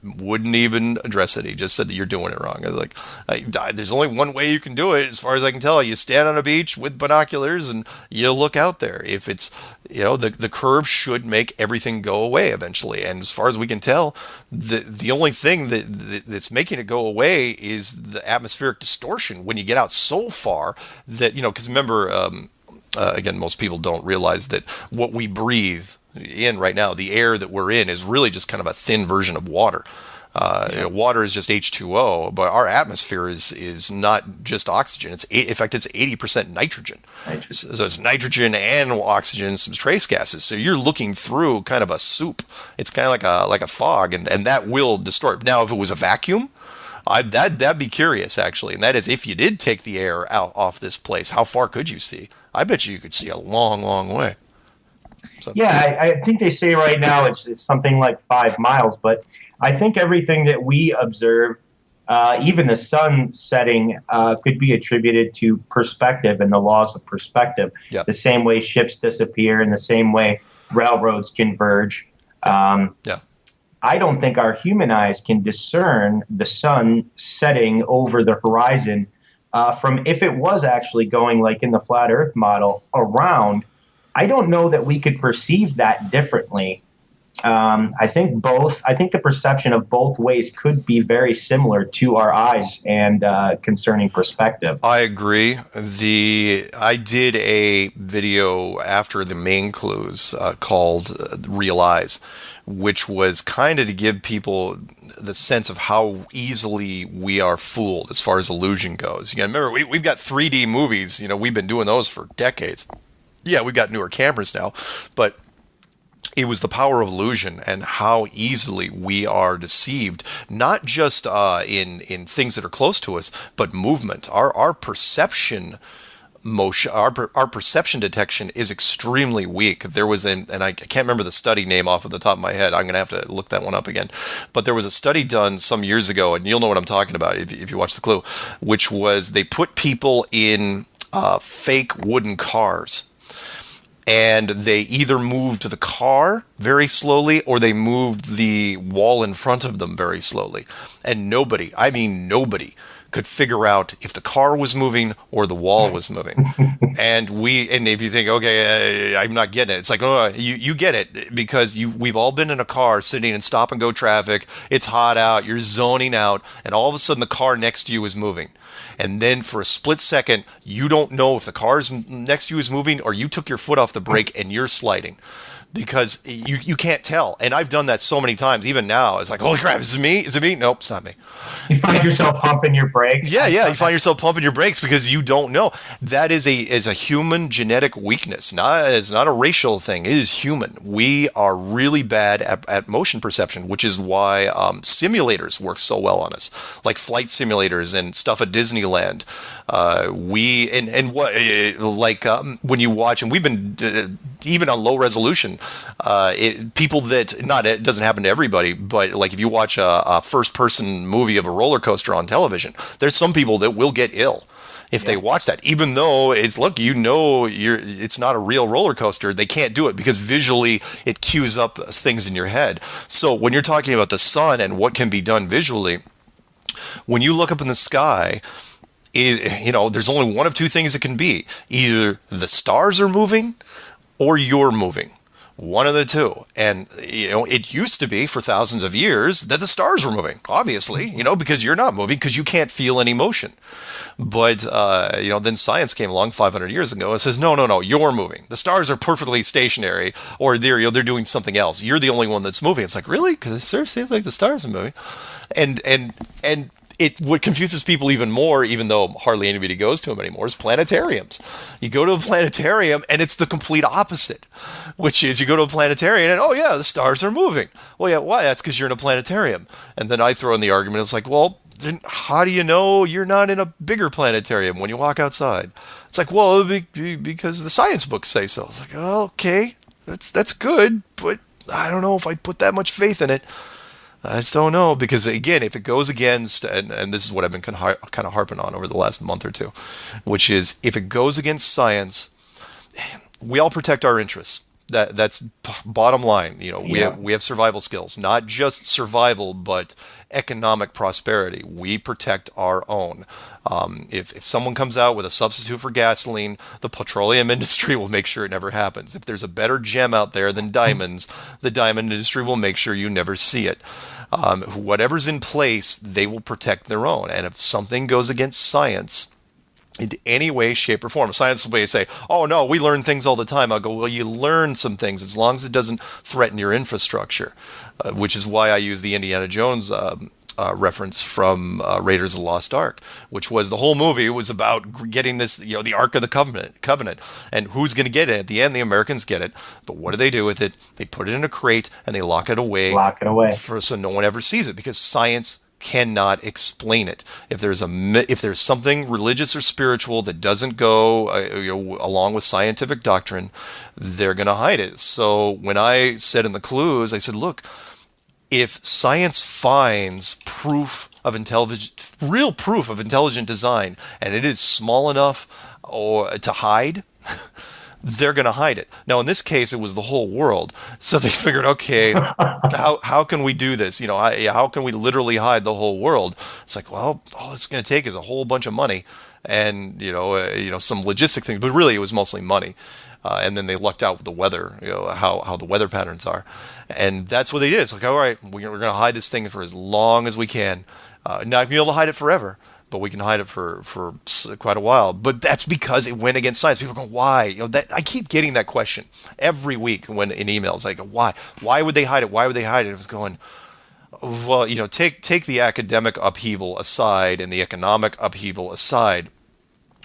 wouldn't even address it. He just said that you're doing it wrong. I was like, there's only one way you can do it, as far as I can tell. You stand on a beach with binoculars and you look out there. If it's, the curve should make everything go away eventually. And as far as we can tell, the only thing that's making it go away is the atmospheric distortion when you get out so far that, because remember, again, most people don't realize that what we breathe in right now, the air that we're in, is really just kind of a thin version of water. Water is just H2O, but our atmosphere is not just oxygen. In fact, it's 80% nitrogen. So it's nitrogen and oxygen, some trace gases. So you're looking through kind of a soup. It's kind of like a fog, and that will distort. Now, if it was a vacuum, that'd be curious, actually. And that is, if you did take the air out off this place, how far could you see? I bet you could see a long, long way. So. Yeah, I think they say right now it's something like 5 miles, but I think everything that we observe, even the sun setting, could be attributed to perspective and the laws of perspective. Yep. The same way ships disappear, and the same way railroads converge. I don't think our human eyes can discern the sun setting over the horizon from if it was actually going, like in the flat Earth model, around. I don't know that we could perceive that differently. I think the perception of both ways could be very similar to our eyes and concerning perspective. I agree. I did a video after the main clues called Real Eyes, which was kind of to give people the sense of how easily we are fooled as far as illusion goes. You gotta remember, we've got 3D movies. We've been doing those for decades. Yeah, we've got newer cameras now, but it was the power of illusion and how easily we are deceived, not just in things that are close to us, but movement. Our perception motion, our perception detection is extremely weak. There was and I can't remember the study name off of the top of my head. I'm going to have to look that one up again. But there was a study done some years ago, and you'll know what I'm talking about if you watch The Clue, which was they put people in fake wooden cars. And they either moved the car very slowly or they moved the wall in front of them very slowly. And nobody could figure out if the car was moving or the wall was moving. And if you think, okay, I'm not getting it. It's like, oh, you get it because we've all been in a car sitting in stop and go traffic. It's hot out. You're zoning out. And all of a sudden the car next to you is moving. And then for a split second, you don't know if the car next to you is moving or you took your foot off the brake and you're sliding. Because you can't tell. And I've done that so many times, even now. It's like, holy crap, is it me? Is it me? Nope, it's not me. You find yourself pumping your brakes. Yeah, you find yourself pumping your brakes because you don't know. That is a human genetic weakness. It's not a racial thing. It is human. We are really bad at motion perception, which is why simulators work so well on us, like flight simulators and stuff at Disneyland. When you watch, and we've been even on low resolution, people that it doesn't happen to everybody, but like if you watch a first-person movie of a roller coaster on television, there's some people that will get ill if they watch that, even though it's not a real roller coaster. They can't do it because visually it cues up things in your head. So when you're talking about the sun and what can be done visually, when you look up in the sky, there's only one of two things it can be. Either the stars are moving or you're moving. One of the two. And, it used to be for thousands of years that the stars were moving, obviously, because you're not moving because you can't feel any motion. But, then science came along 500 years ago and says, no, you're moving. The stars are perfectly stationary or they're doing something else. You're the only one that's moving. It's like, really? Because it seriously seems like the stars are moving. And what confuses people even more, even though hardly anybody goes to them anymore, is planetariums. You go to a planetarium and it's the complete opposite, which is you go to a planetarium and, oh yeah, the stars are moving. Well, yeah, why? That's because you're in a planetarium. And then I throw in the argument, it's like, well, then how do you know you're not in a bigger planetarium when you walk outside? It's like, well, because the science books say so. It's like, oh, okay, that's good, but I don't know if I'd put that much faith in it. I just don't know, because again, if it goes against, and this is what I've been kind of harping on over the last month or two, which is if it goes against science, we all protect our interests. That's bottom line. We have survival skills, not just survival, but economic prosperity. We protect our own. If someone comes out with a substitute for gasoline, the petroleum industry will make sure it never happens. If there's a better gem out there than diamonds, the diamond industry will make sure you never see it. Whatever's in place, they will protect their own. And if something goes against science, in any way, shape, or form. Science will say, oh, no, we learn things all the time. I'll go, well, you learn some things as long as it doesn't threaten your infrastructure, which is why I use the Indiana Jones reference from Raiders of the Lost Ark, which was the whole movie was about getting this, the Ark of the Covenant, and who's going to get it. At the end, the Americans get it. But what do? With it? They put it in a crate and they lock it away. So no one ever sees it, because science cannot explain it. If there's something religious or spiritual that doesn't go along with scientific doctrine, they're going to hide it. So when I said in the clues, I said, look, if science finds real proof of intelligent design, and it is small enough to hide, they're going to hide it. Now, in this case, it was the whole world. So they figured, okay, how can we do this? How can we literally hide the whole world? It's like, well, all it's going to take is a whole bunch of money and, some logistic things. But really, it was mostly money. and then they lucked out with the weather, how the weather patterns are, and that's what they did. It's like, all right, we're going to hide this thing for as long as we can. Not going to be able to hide it forever, but we can hide it for quite a while. But that's because it went against science. People are going, why? That I keep getting that question every week when in emails. I go, why? Why would they hide it? Why would they hide it? It was going, well, take the academic upheaval aside and the economic upheaval aside,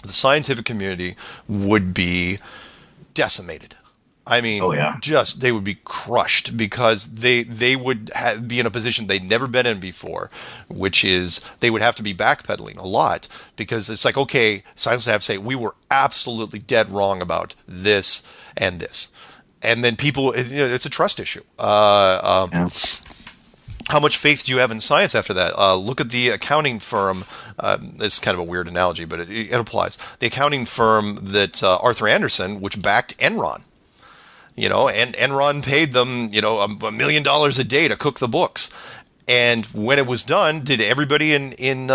the scientific community would be decimated. I mean, Oh, yeah. just they would be crushed because they would be in a position they'd never been in before, which is they would have to be backpedaling a lot because it's like, okay, scientists have to say we were absolutely dead wrong about this and this, and then people, it's a trust issue. Yeah. How much faith do you have in science after that? Look at the accounting firm. This is kind of a weird analogy, but it applies. The accounting firm that Arthur Andersen, which backed Enron, and Enron paid them, $1 million a day to cook the books. And when it was done, did everybody in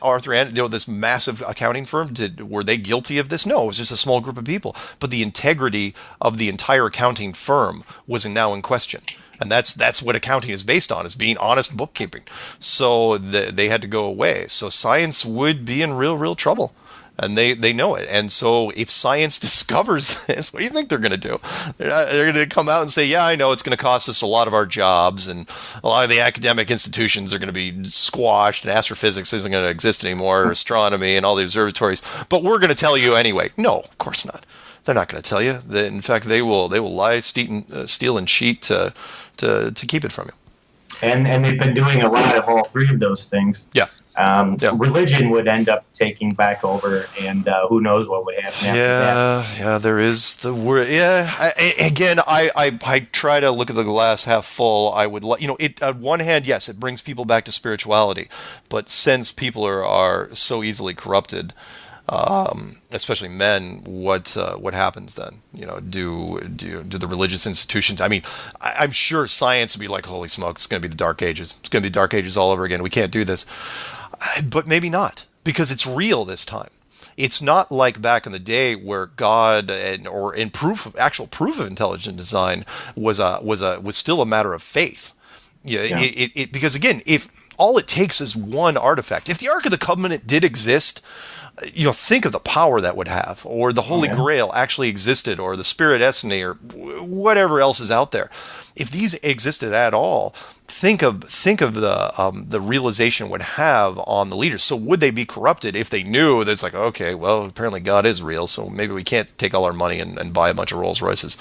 Arthur Andersen, this massive accounting firm, were they guilty of this? No, it was just a small group of people. But the integrity of the entire accounting firm was now in question. And that's what accounting is based on, is being honest bookkeeping. So they had to go away. So science would be in real trouble. And they know it. And so if science discovers this, what do you think they're going to do? They're going to come out and say, yeah, I know it's going to cost us a lot of our jobs, and a lot of the academic institutions are going to be squashed, and astrophysics isn't going to exist anymore, or astronomy and all the observatories. But we're going to tell you anyway. No, of course not. They're not going to tell you. In fact, they will lie, steal, and cheat to keep it from you. And they've been doing a lot of all three of those things. Yeah. Yeah. Religion would end up taking back over, and who knows what would happen after that. Yeah, there is the word. Yeah, I try to look at the glass half full. I would, it on one hand, yes, it brings people back to spirituality, but since people are so easily corrupted, especially men, what happens then? Do the religious institutions? I mean, I'm sure science would be like, holy smoke, it's going to be the Dark Ages. It's going to be the Dark Ages all over again. We can't do this. But maybe not, because it's real this time. It's not like back in the day where God or actual proof of intelligent design was still a matter of faith. Yeah. Because again, if all it takes is one artifact, if the Ark of the Covenant did exist, think of the power that would have, or the Holy Grail actually existed, or the Spirit Essene, or whatever else is out there. If these existed at all, think of the realization it would have on the leaders. So would they be corrupted if they knew that it's like, okay, well, apparently God is real, so maybe we can't take all our money and buy a bunch of Rolls Royces.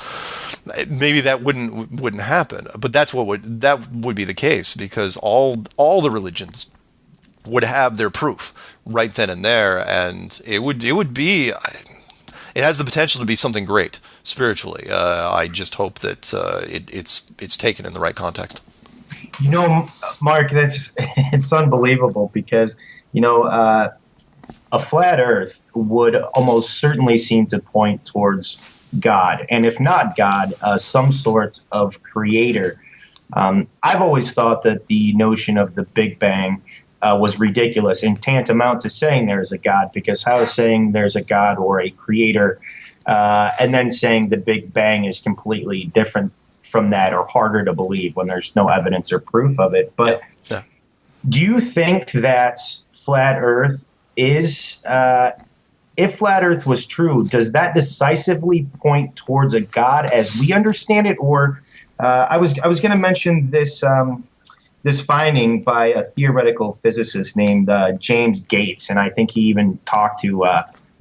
Maybe that wouldn't happen, but that would be the case, because all the religions would have their proof right then and there, and it would be. It has the potential to be something great spiritually. I just hope that it's taken in the right context. Mark, it's unbelievable, because a flat Earth would almost certainly seem to point towards God, and if not God, some sort of creator. I've always thought that the notion of the Big Bang was ridiculous and tantamount to saying there's a God, because how is saying there's a God or a creator and then saying the Big Bang is completely different from that, or harder to believe when there's no evidence or proof of it. But do you think that flat Earth is, if flat Earth was true, does that decisively point towards a God as we understand it? Or I was going to mention this finding by a theoretical physicist named James Gates, and I think he even talked to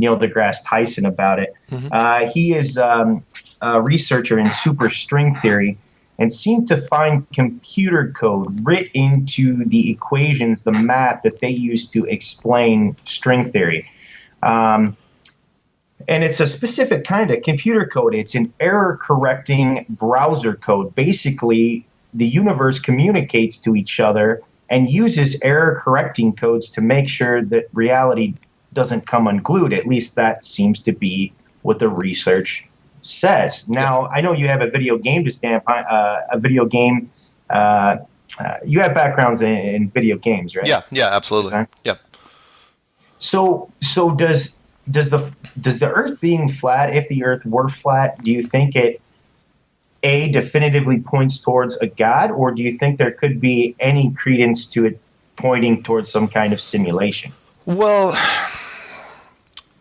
Neil deGrasse Tyson about it. Mm-hmm. He is a researcher in superstring theory and seemed to find computer code writ into the equations, the math that they use to explain string theory. And it's a specific kind of computer code. It's an error-correcting browser code. Basically, the universe communicates to each other and uses error-correcting codes to make sure that reality doesn't come unglued. At least that seems to be what the research says. Now, I know you have a video game to stand by. You have backgrounds in video games, right? Yeah, absolutely. Yeah. So does the Earth being flat, if the Earth were flat, do you think it definitively points towards a god, or do you think there could be any credence to it pointing towards some kind of simulation? Well,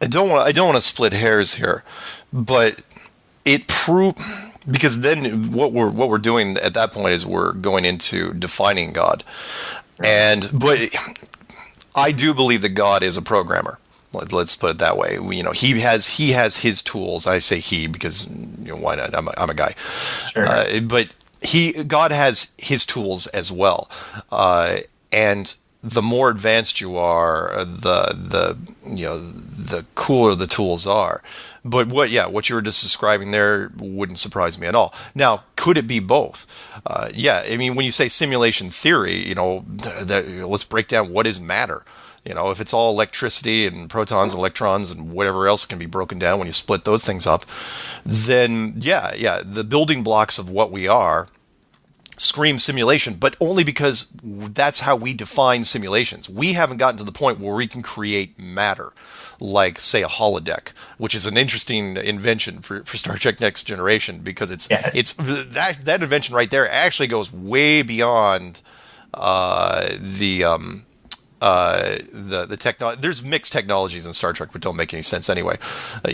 I don't want to split hairs here, but it proved because then what we're doing at that point is we're going into defining God, but I do believe that God is a programmer. Let's put it that way. He has his tools. I say he because why not? I'm a guy. Sure. But God has his tools as well, and the more advanced you are, the cooler the tools are. But what you were just describing there wouldn't surprise me at all. Now, could it be both? Yeah, I mean, when you say simulation theory, let's break down what is matter. If it's all electricity and protons and electrons and whatever else can be broken down when you split those things up, then yeah, the building blocks of what we are scream simulation, but only because that's how we define simulations. We haven't gotten to the point where we can create matter, like, say, a holodeck, which is an interesting invention for Star Trek Next Generation, because it's that invention right there actually goes way beyond the technology. There's mixed technologies in Star Trek, but don't make any sense anyway. The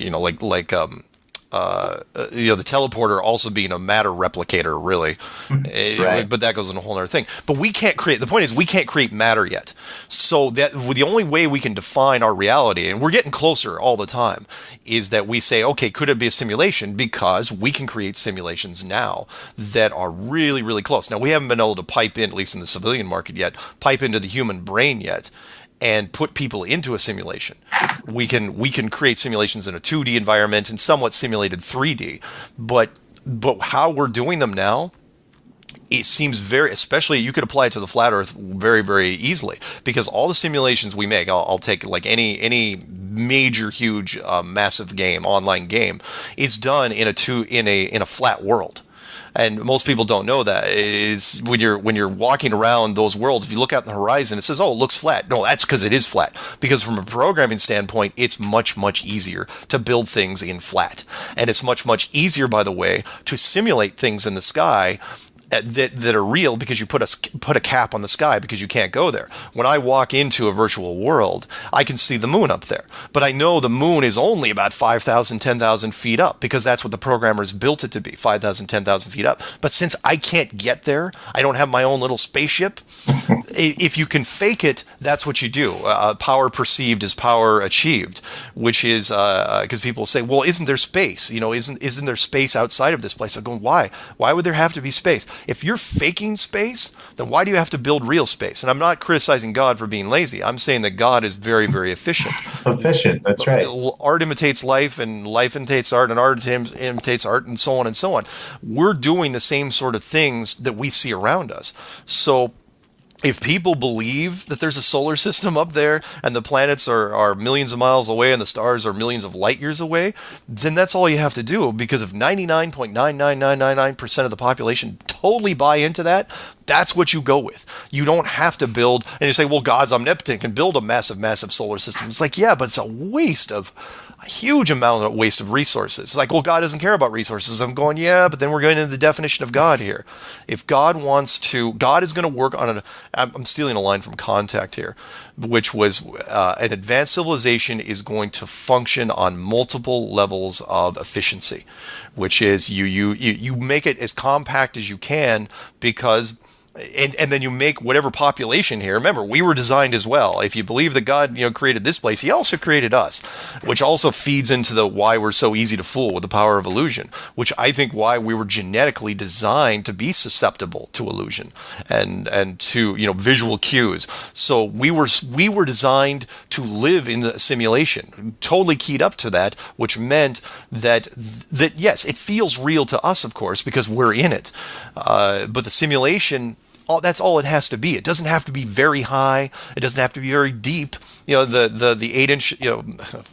teleporter also being a matter replicator, really. Right. But that goes in a whole other thing. But we can't create, the point is we can't create matter yet. So that the only way we can define our reality, and we're getting closer all the time, is that we say, okay, could it be a simulation? Because we can create simulations now that are really, really close. Now, we haven't been able to pipe in, at least in the civilian market yet, pipe into the human brain yet, and put people into a simulation. We can create simulations in a 2D environment and somewhat simulated 3D, but how we're doing them now, it seems very, especially you could apply it to the flat Earth very, very easily, because all the simulations we make, I'll take like any major, huge, massive game, online game, is done in a flat world. And most people don't know that. Is when you're walking around those worlds, if you look out in the horizon, it says, "Oh, it looks flat." No, that's because it is flat. Because from a programming standpoint, it's much, much easier to build things in flat, and it's much, much easier, by the way, to simulate things in the sky that are real, because you put a cap on the sky because you can't go there. When I walk into a virtual world, I can see the moon up there, but I know the moon is only about 5,000, 10,000 feet up, because that's what the programmers built it to be, 5,000, 10,000 feet up. But since I can't get there, I don't have my own little spaceship. If you can fake it, that's what you do. Power perceived is power achieved, which is because people say, well, isn't there space? Isn't there space outside of this place? I'm going, why? Why would there have to be space? If you're faking space, then why do you have to build real space? And I'm not criticizing God for being lazy. I'm saying that God is very, very efficient. Efficient, that's right. Art imitates life, and life imitates art, and art imitates art, and so on and so on. We're doing the same sort of things that we see around us. So if people believe that there's a solar system up there and the planets are millions of miles away and the stars are millions of light years away, then that's all you have to do. Because if 99.99999% of the population totally buy into that, that's what you go with. You don't have to build, and you say, well, God's omnipotent, can build a massive, massive solar system. It's like, yeah, but it's a huge amount of waste of resources. It's like, well, God doesn't care about resources. I'm going, yeah, but then we're going into the definition of God here. If God wants to, God is going to work on I'm stealing a line from Contact here, which was an advanced civilization is going to function on multiple levels of efficiency, which is you make it as compact as you can, because and then you make whatever population here. Remember, we were designed as well. If you believe that God, created this place, he also created us, which also feeds into the why we're so easy to fool with the power of illusion, which I think why we were genetically designed to be susceptible to illusion and to, visual cues. So we were designed to live in the simulation, totally keyed up to that, which meant that yes, it feels real to us, of course, because we're in it. But the simulation, that's all it has to be. It doesn't have to be very high. It doesn't have to be very deep. The 8-inch,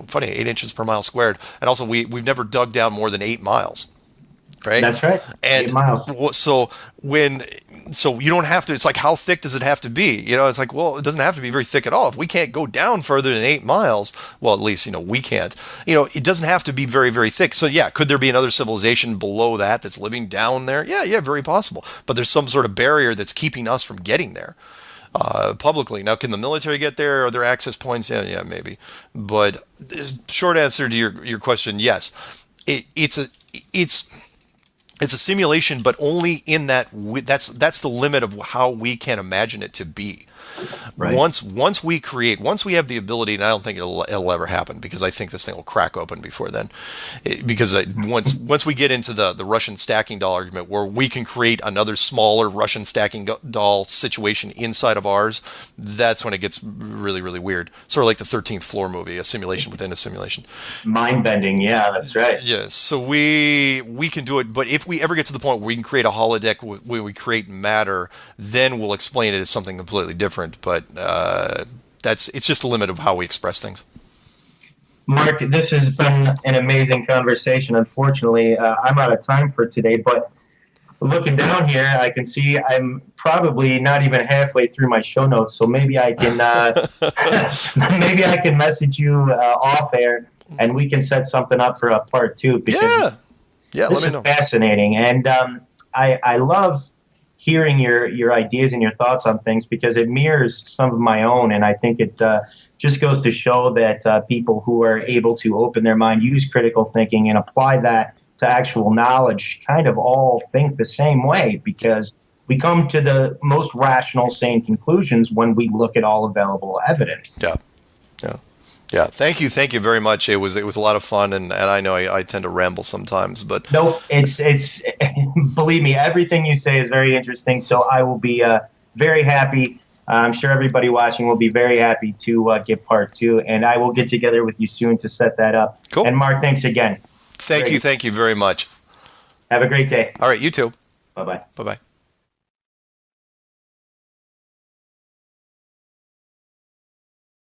funny, 8 inches per mile squared. And also, we've never dug down more than 8 miles. right? That's right. And 8 miles. so you don't have to. It's like, how thick does it have to be? It's like, well, it doesn't have to be very thick at all. If we can't go down further than 8 miles, well, at least we can't. It doesn't have to be very, very thick. So yeah, could there be another civilization below that that's living down there? Yeah, very possible. But there's some sort of barrier that's keeping us from getting there. Publicly. Now, can the military get there? Are there access points? Yeah, maybe. But short answer to your question, yes. It's a simulation, but only in that's the limit of how we can imagine it to be. Right. Once we have the ability, and I don't think it'll ever happen, because I think this thing will crack open before then. Once we get into the Russian stacking doll argument, where we can create another smaller Russian stacking doll situation inside of ours, that's when it gets really, really weird. Sort of like the 13th Floor movie, a simulation within a simulation. Mind bending, yeah, that's right. Yes, so we can do it, but if we ever get to the point where we can create a holodeck where we create matter, then we'll explain it as something completely different. But it's just a limit of how we express things. Mark, this has been an amazing conversation. Unfortunately, I'm out of time for today, but looking down here, I can see I'm probably not even halfway through my show notes, so maybe I can maybe I can message you off air, and we can set something up for a part 2, because this is fascinating, and I love hearing your ideas and your thoughts on things, because it mirrors some of my own, and I think it just goes to show that people who are able to open their mind, use critical thinking, and apply that to actual knowledge kind of all think the same way, because we come to the most rational, sane conclusions when we look at all available evidence. Yeah. Thank you very much. It was a lot of fun, and I know I tend to ramble sometimes, but no, it's believe me, everything you say is very interesting. So I will be very happy. I'm sure everybody watching will be very happy to get part 2, and I will get together with you soon to set that up. Cool. And Mark, thanks again. Thank you very much. Have a great day. All right, you too. Bye-bye. Bye-bye.